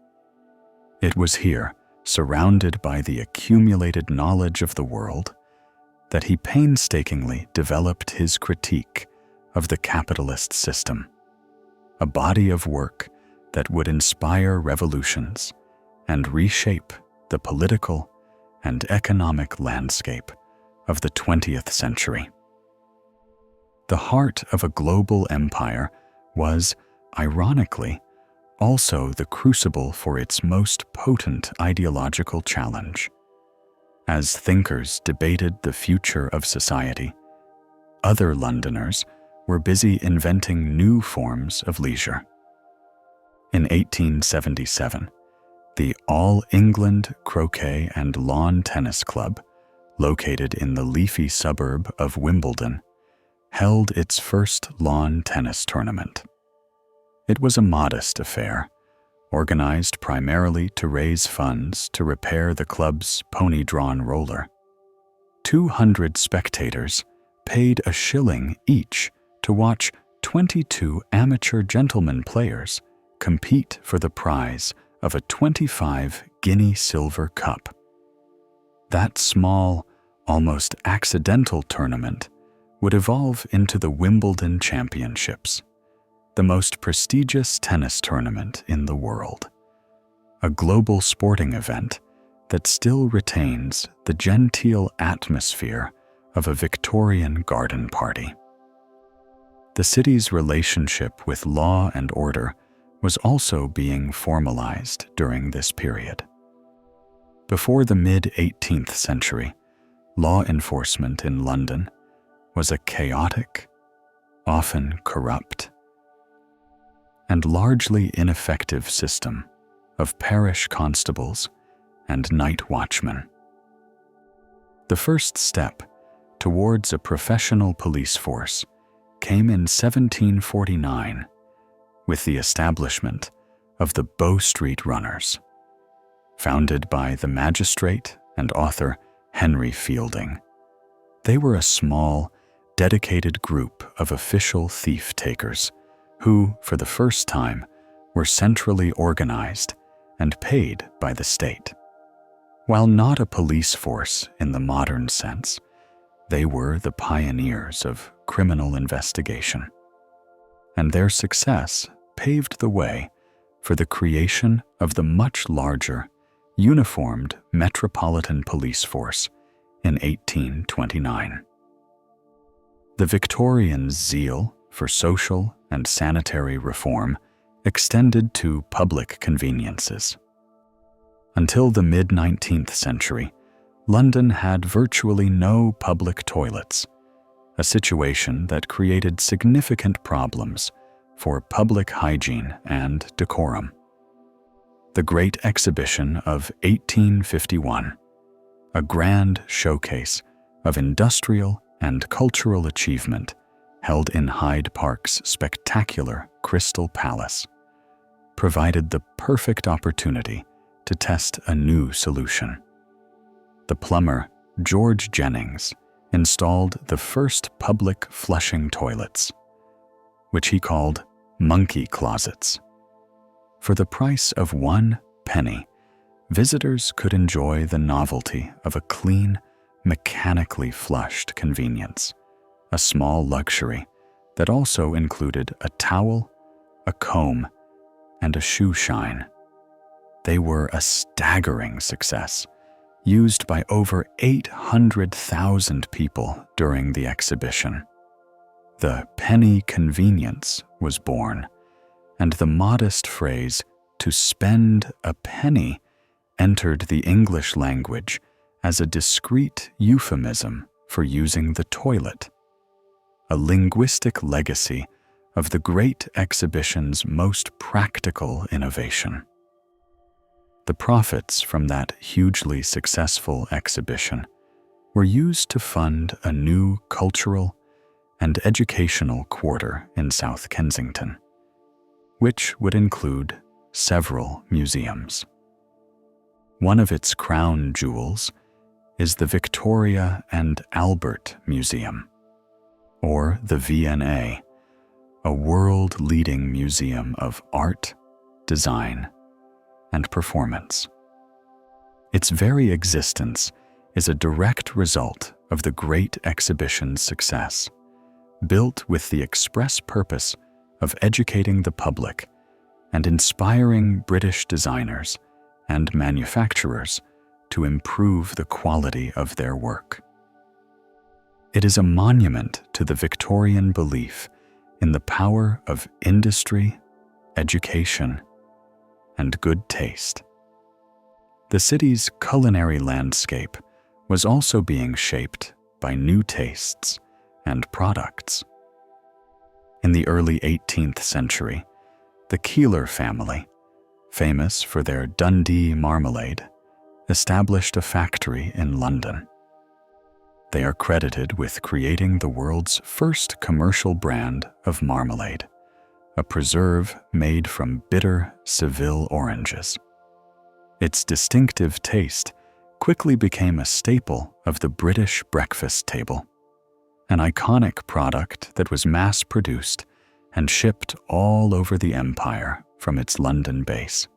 It was here, surrounded by the accumulated knowledge of the world, that he painstakingly developed his critique of the capitalist system, a body of work that would inspire revolutions and reshape the political and economic landscape of the 20th century. The heart of a global empire was, ironically, also the crucible for its most potent ideological challenge. As thinkers debated the future of society, other Londoners were busy inventing new forms of leisure. In 1877, the All England Croquet and Lawn Tennis Club, located in the leafy suburb of Wimbledon, held its first lawn tennis tournament. It was a modest affair, organized primarily to raise funds to repair the club's pony-drawn roller. 200 spectators paid a shilling each to watch 22 amateur gentlemen players compete for the prize of a 25 guinea silver cup. That small, almost accidental tournament would evolve into the Wimbledon Championships, the most prestigious tennis tournament in the world, a global sporting event that still retains the genteel atmosphere of a Victorian garden party. The city's relationship with law and order was also being formalized during this period. Before the mid-18th century, law enforcement in London was a chaotic, often corrupt, and largely ineffective system of parish constables and night watchmen. The first step towards a professional police force came in 1749 with the establishment of the Bow Street Runners, founded by the magistrate and author Henry Fielding. They were a small, dedicated group of official thief-takers who, for the first time, were centrally organized and paid by the state. While not a police force in the modern sense, they were the pioneers of criminal investigation, and their success paved the way for the creation of the much larger, uniformed Metropolitan Police Force in 1829. The Victorians' zeal for social and sanitary reform extended to public conveniences. Until the mid-19th century, London had virtually no public toilets, a situation that created significant problems for public hygiene and decorum. The Great Exhibition of 1851, a grand showcase of industrial and cultural achievement held in Hyde Park's spectacular Crystal Palace, provided the perfect opportunity to test a new solution. The plumber, George Jennings, installed the first public flushing toilets, which he called monkey closets. For the price of 1 penny, visitors could enjoy the novelty of a clean, mechanically flushed convenience, a small luxury that also included a towel, a comb, and a shoe shine. They were a staggering success, used by over 800,000 people during the exhibition. The penny convenience was born, and the modest phrase, "to spend a penny," entered the English language as a discreet euphemism for using the toilet, a linguistic legacy of the Great Exhibition's most practical innovation. The profits from that hugely successful exhibition were used to fund a new cultural and educational quarter in South Kensington, which would include several museums. One of its crown jewels is the Victoria and Albert Museum, or the V&A, a world-leading museum of art, design, and performance. Its very existence is a direct result of the Great Exhibition's success, built with the express purpose of educating the public and inspiring British designers and manufacturers to improve the quality of their work. It is a monument to the Victorian belief in the power of industry, education, and good taste. The city's culinary landscape was also being shaped by new tastes and products. In the early 18th century, the Keeler family, famous for their Dundee marmalade, established a factory in London. They are credited with creating the world's first commercial brand of marmalade, a preserve made from bitter Seville oranges. Its distinctive taste quickly became a staple of the British breakfast table, an iconic product that was mass-produced and shipped all over the empire from its London base.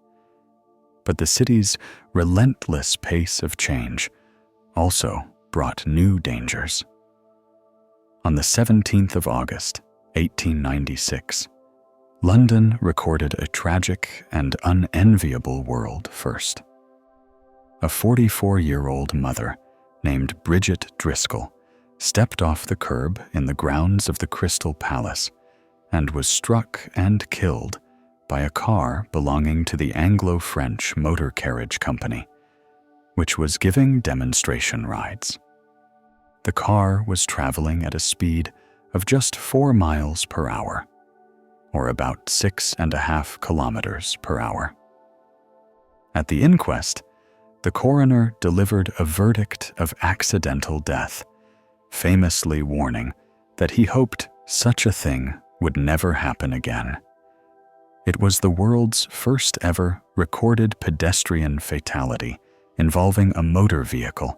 But the city's relentless pace of change also brought new dangers. On the 17th of August, 1896, London recorded a tragic and unenviable world first. A 44-year-old mother named Bridget Driscoll stepped off the curb in the grounds of the Crystal Palace and was struck and killed by a car belonging to the Anglo-French Motor Carriage Company, which was giving demonstration rides. The car was traveling at a speed of just 4 miles per hour, or about 6.5 kilometers per hour. At the inquest, the coroner delivered a verdict of accidental death, famously warning that he hoped such a thing would never happen again. It was the world's first ever recorded pedestrian fatality involving a motor vehicle,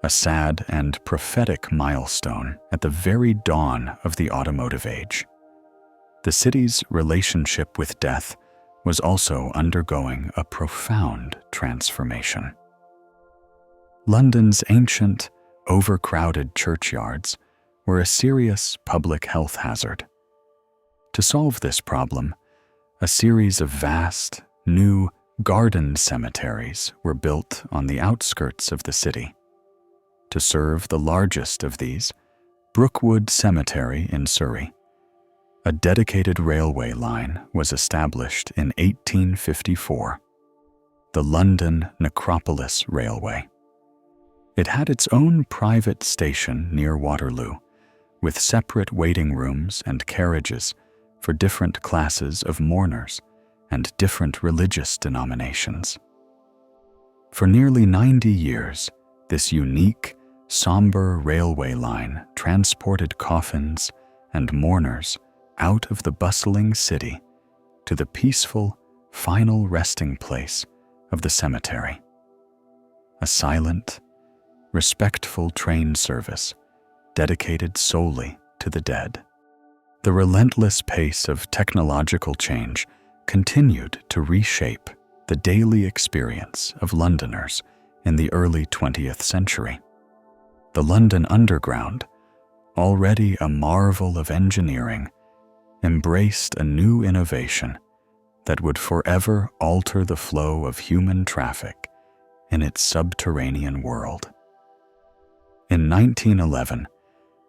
a sad and prophetic milestone at the very dawn of the automotive age. The city's relationship with death was also undergoing a profound transformation. London's ancient, overcrowded churchyards were a serious public health hazard. To solve this problem, a series of vast, new garden cemeteries were built on the outskirts of the city. To serve the largest of these, Brookwood Cemetery in Surrey, a dedicated railway line was established in 1854, the London Necropolis Railway. It had its own private station near Waterloo, with separate waiting rooms and carriages for different classes of mourners and different religious denominations. For nearly 90 years, this unique, somber railway line transported coffins and mourners out of the bustling city to the peaceful, final resting place of the cemetery. A silent, respectful train service dedicated solely to the dead. The relentless pace of technological change continued to reshape the daily experience of Londoners in the early 20th century. The London Underground, already a marvel of engineering, embraced a new innovation that would forever alter the flow of human traffic in its subterranean world. In 1911,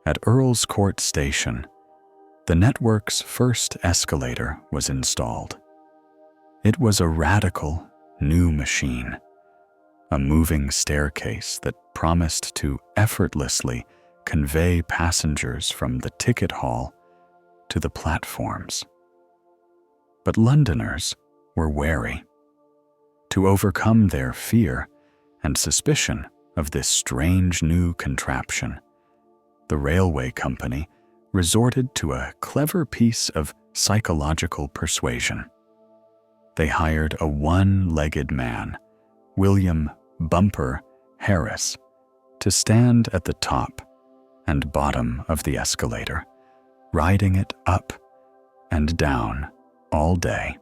at Earl's Court Station, the network's first escalator was installed. It was a radical, new machine, a moving staircase that promised to effortlessly convey passengers from the ticket hall to the platforms. But Londoners were wary. To overcome their fear and suspicion of this strange new contraption, the railway company resorted to a clever piece of psychological persuasion. They hired a one-legged man, William Bumper Harris, to stand at the top and bottom of the escalator, riding it up and down all day.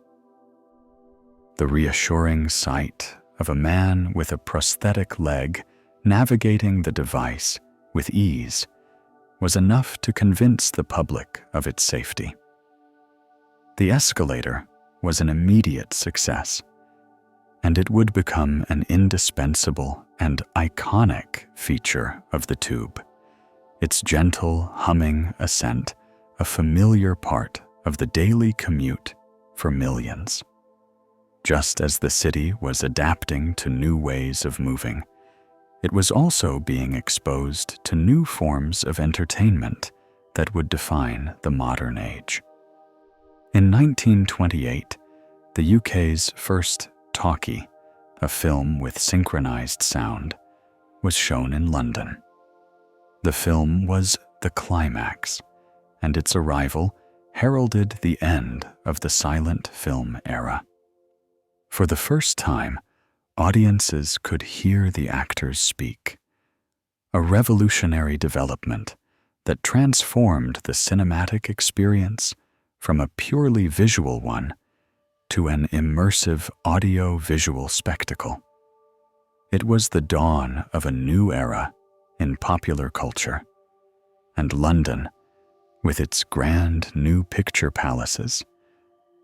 The reassuring sight of a man with a prosthetic leg navigating the device with ease was enough to convince the public of its safety. The escalator was an immediate success, and it would become an indispensable and iconic feature of the tube, its gentle humming ascent a familiar part of the daily commute for millions. Just as the city was adapting to new ways of moving, it was also being exposed to new forms of entertainment that would define the modern age. In 1928, the UK's first talkie, a film with synchronized sound, was shown in London. The film was the climax, and its arrival heralded the end of the silent film era. For the first time, audiences could hear the actors speak, a revolutionary development that transformed the cinematic experience from a purely visual one to an immersive audio-visual spectacle. It was the dawn of a new era in popular culture, and London, with its grand new picture palaces,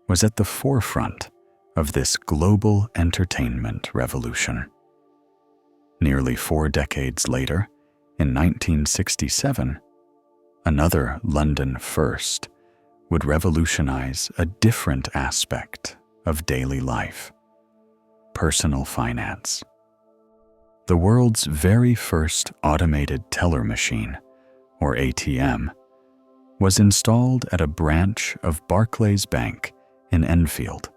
was at the forefront of this global entertainment revolution. Nearly 4 decades later, in 1967, another London first would revolutionize a different aspect of daily life: personal finance. The world's very first automated teller machine, or ATM, was installed at a branch of Barclays Bank in Enfield,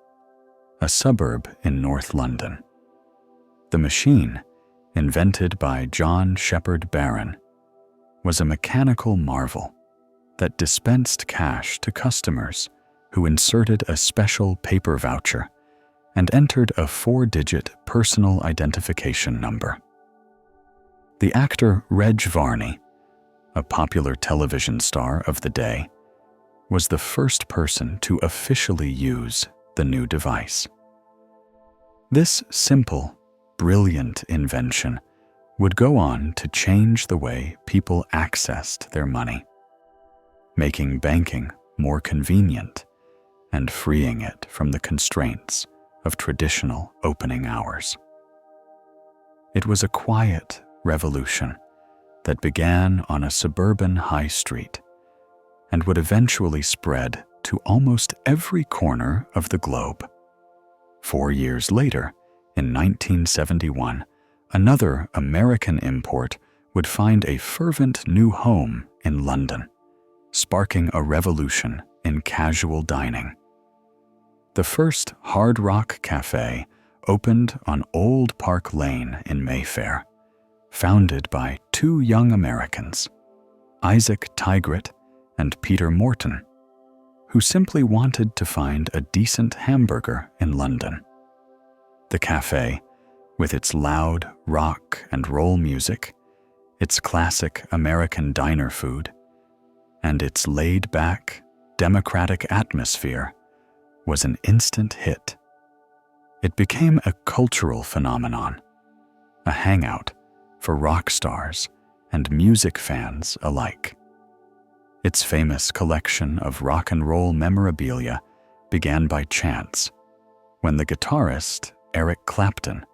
a suburb in North London. The machine, invented by John Shepherd Barron, was a mechanical marvel that dispensed cash to customers who inserted a special paper voucher and entered a 4-digit personal identification number. The actor Reg Varney, a popular television star of the day, was the first person to officially use the new device. This simple, brilliant invention would go on to change the way people accessed their money, making banking more convenient and freeing it from the constraints of traditional opening hours. It was a quiet revolution that began on a suburban high street and would eventually spread to almost every corner of the globe. 4 years later, in 1971, another American import would find a fervent new home in London, sparking a revolution in casual dining. The first Hard Rock Cafe opened on Old Park Lane in Mayfair, founded by 2 young Americans, Isaac Tigret and Peter Morton, who simply wanted to find a decent hamburger in London. The cafe, with its loud rock and roll music, its classic American diner food, and its laid-back, democratic atmosphere was an instant hit. It became a cultural phenomenon, a hangout for rock stars and music fans alike. Its famous collection of rock and roll memorabilia began by chance, when the guitarist Eric Clapton,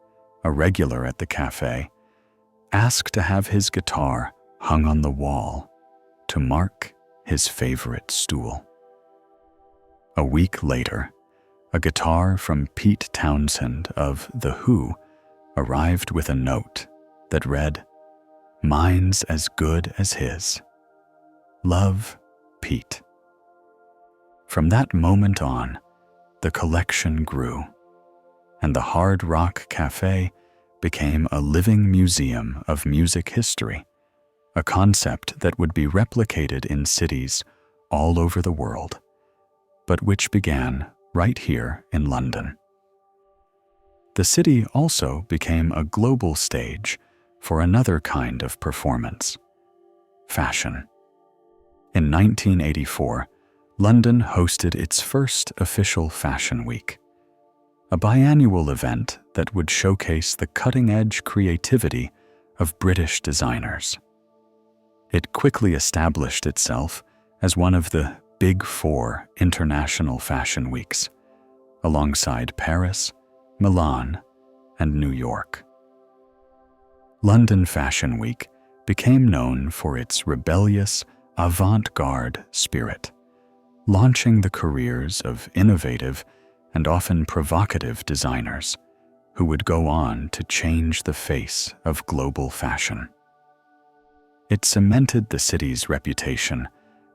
a regular at the cafe, asked to have his guitar hung on the wall to mark his favorite stool. A week later, a guitar from Pete Townsend of The Who arrived with a note that read, "Mine's as good as his. Love, Pete." From that moment on, the collection grew, and the Hard Rock Cafe became a living museum of music history, a concept that would be replicated in cities all over the world, but which began right here in London. The city also became a global stage for another kind of performance: fashion. In 1984, London hosted its first official Fashion Week, a biannual event that would showcase the cutting-edge creativity of British designers. It quickly established itself as one of the Big Four international fashion weeks, alongside Paris, Milan, and New York. London Fashion Week became known for its rebellious, avant-garde spirit, launching the careers of innovative and often provocative designers who would go on to change the face of global fashion. It cemented the city's reputation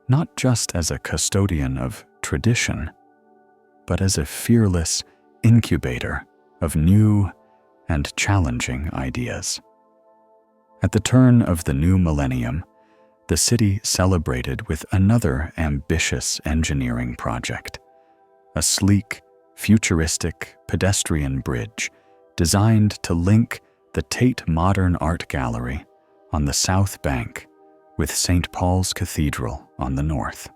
not just as a custodian of tradition, but as a fearless incubator of new and challenging ideas. At the turn of the new millennium, the city celebrated with another ambitious engineering project, a sleek, futuristic pedestrian bridge designed to link the Tate Modern Art Gallery on the south bank with St. Paul's Cathedral on the north.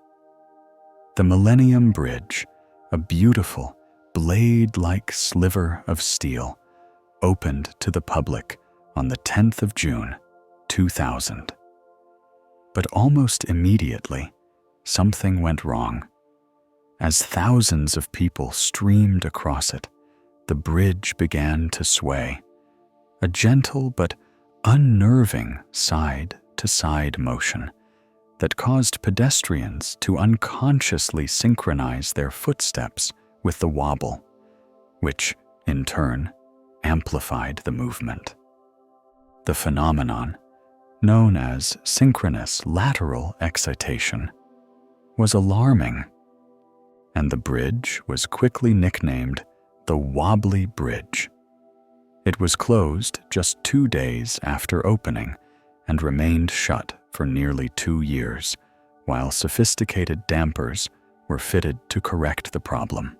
The Millennium Bridge, a beautiful, blade-like sliver of steel, opened to the public on the 10th of June, 2000. But almost immediately, something went wrong. As thousands of people streamed across it, the bridge began to sway, a gentle but unnerving side-to-side motion that caused pedestrians to unconsciously synchronize their footsteps with the wobble, which, in turn, amplified the movement. The phenomenon, known as synchronous lateral excitation, was alarming, and the bridge was quickly nicknamed the Wobbly Bridge. It was closed just 2 days after opening and remained shut for nearly 2 years, while sophisticated dampers were fitted to correct the problem.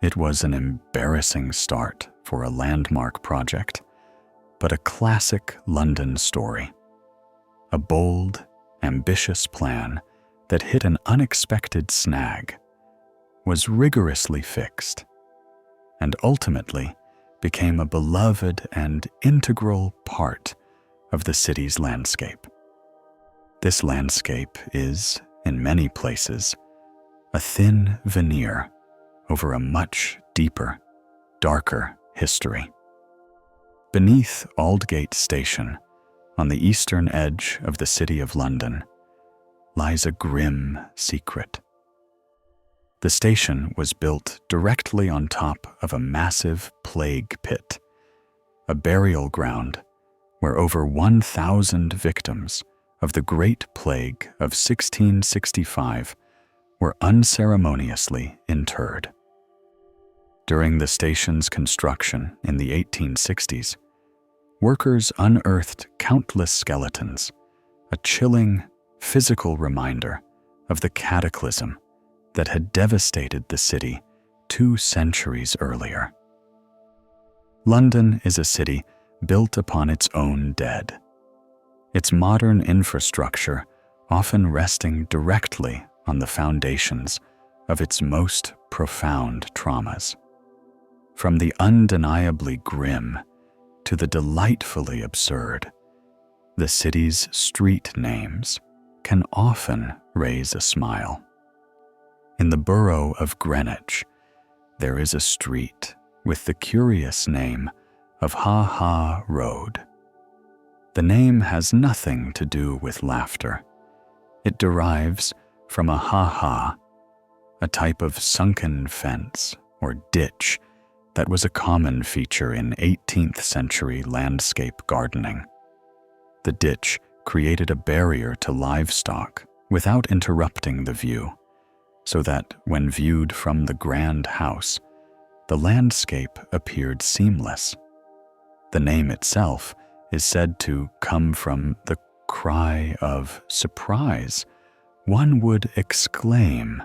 It was an embarrassing start for a landmark project, but a classic London story. A bold, ambitious plan that hit an unexpected snag, was rigorously fixed, and ultimately became a beloved and integral part of the city's landscape. This landscape is, in many places, a thin veneer over a much deeper, darker history. Beneath Aldgate Station, on the eastern edge of the City of London, lies a grim secret. The station was built directly on top of a massive plague pit, a burial ground where over 1,000 victims of the Great Plague of 1665 were unceremoniously interred. During the station's construction in the 1860s, workers unearthed countless skeletons, a chilling, physical reminder of the cataclysm that had devastated the city 2 centuries earlier. London is a city built upon its own dead, its modern infrastructure often resting directly on the foundations of its most profound traumas. From the undeniably grim to the delightfully absurd, the city's street names can often raise a smile. In the borough of Greenwich, there is a street with the curious name of Ha Ha Road. The name has nothing to do with laughter. It derives from a ha-ha, a type of sunken fence or ditch that was a common feature in 18th century landscape gardening. The ditch created a barrier to livestock without interrupting the view, so that when viewed from the grand house, the landscape appeared seamless. The name itself is said to come from the cry of surprise one would exclaim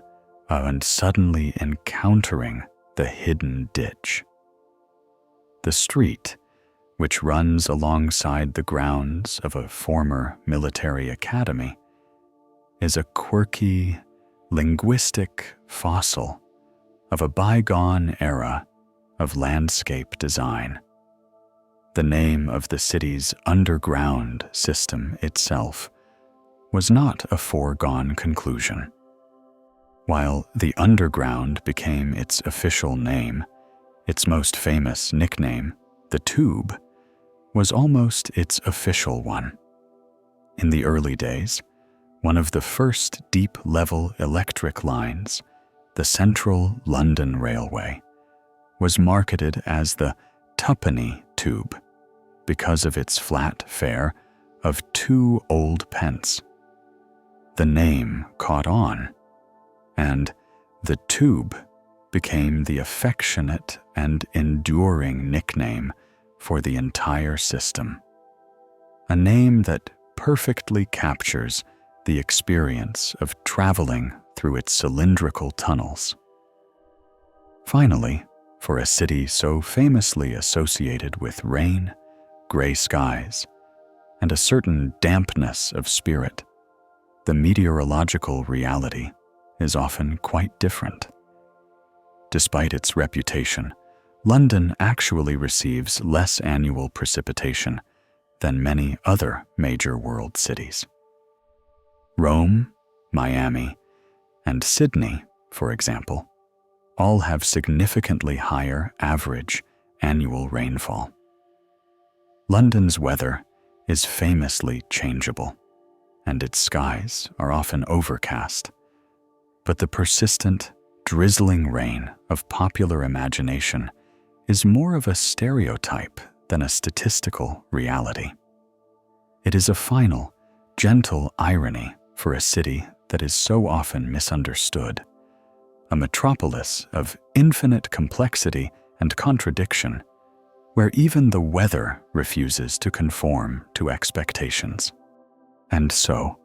on suddenly encountering the hidden ditch. The street, which runs alongside the grounds of a former military academy, is a quirky, linguistic fossil of a bygone era of landscape design. The name of the city's underground system itself was not a foregone conclusion. While the underground became its official name, its most famous nickname, the Tube, was almost its official one. In the early days, one of the first deep-level electric lines, the Central London Railway, was marketed as the Twopenny Tube because of its flat fare of 2 old pence. The name caught on, and the Tube became the affectionate and enduring nickname for the entire system, a name that perfectly captures the experience of traveling through its cylindrical tunnels. Finally, for a city so famously associated with rain, gray skies, and a certain dampness of spirit, the meteorological reality is often quite different. Despite its reputation, London actually receives less annual precipitation than many other major world cities. Rome, Miami, and Sydney, for example, all have significantly higher average annual rainfall. London's weather is famously changeable, and its skies are often overcast, but the persistent, drizzling rain of popular imagination is more of a stereotype than a statistical reality. It is a final, gentle irony for a city that is so often misunderstood, a metropolis of infinite complexity and contradiction, where even the weather refuses to conform to expectations. And so,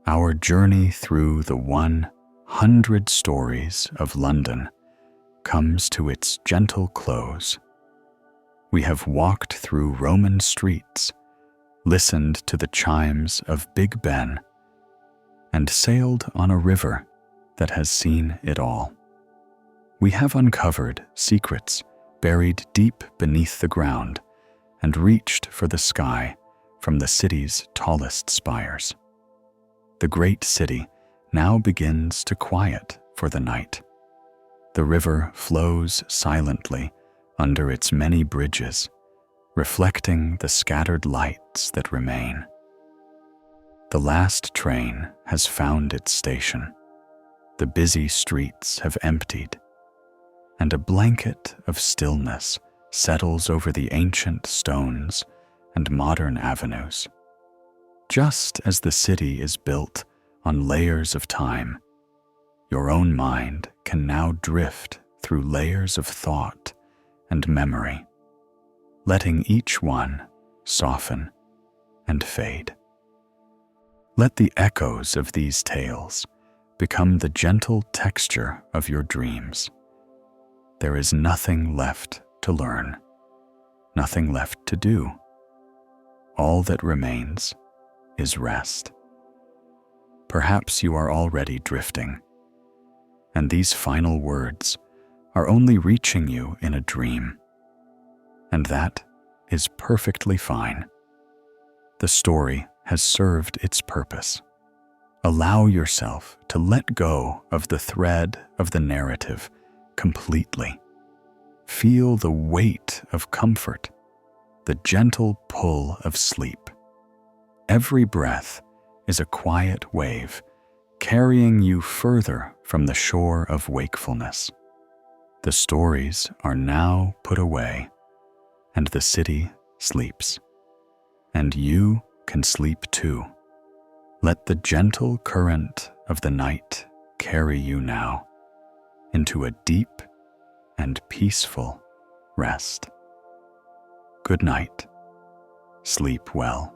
our journey through the 100 stories of London comes to its gentle close. We have walked through Roman streets, listened to the chimes of Big Ben, and sailed on a river that has seen it all. We have uncovered secrets buried deep beneath the ground and reached for the sky from the city's tallest spires. The great city now begins to quiet for the night. The river flows silently under its many bridges, reflecting the scattered lights that remain. The last train has found its station. The busy streets have emptied, and a blanket of stillness settles over the ancient stones and modern avenues. Just as the city is built on layers of time, your own mind can now drift through layers of thought and memory, letting each one soften and fade. Let the echoes of these tales become the gentle texture of your dreams. There is nothing left to learn, nothing left to do. All that remains is rest. perhaps you are already drifting, and these final words are only reaching you in a dream. And that is perfectly fine. The story has served its purpose. Allow yourself to let go of the thread of the narrative completely. Feel the weight of comfort, the gentle pull of sleep. Every breath is a quiet wave carrying you further from the shore of wakefulness. The stories are now put away, and the city sleeps. And you can sleep too. Let the gentle current of the night carry you now into a deep and peaceful rest. Good night. Sleep well.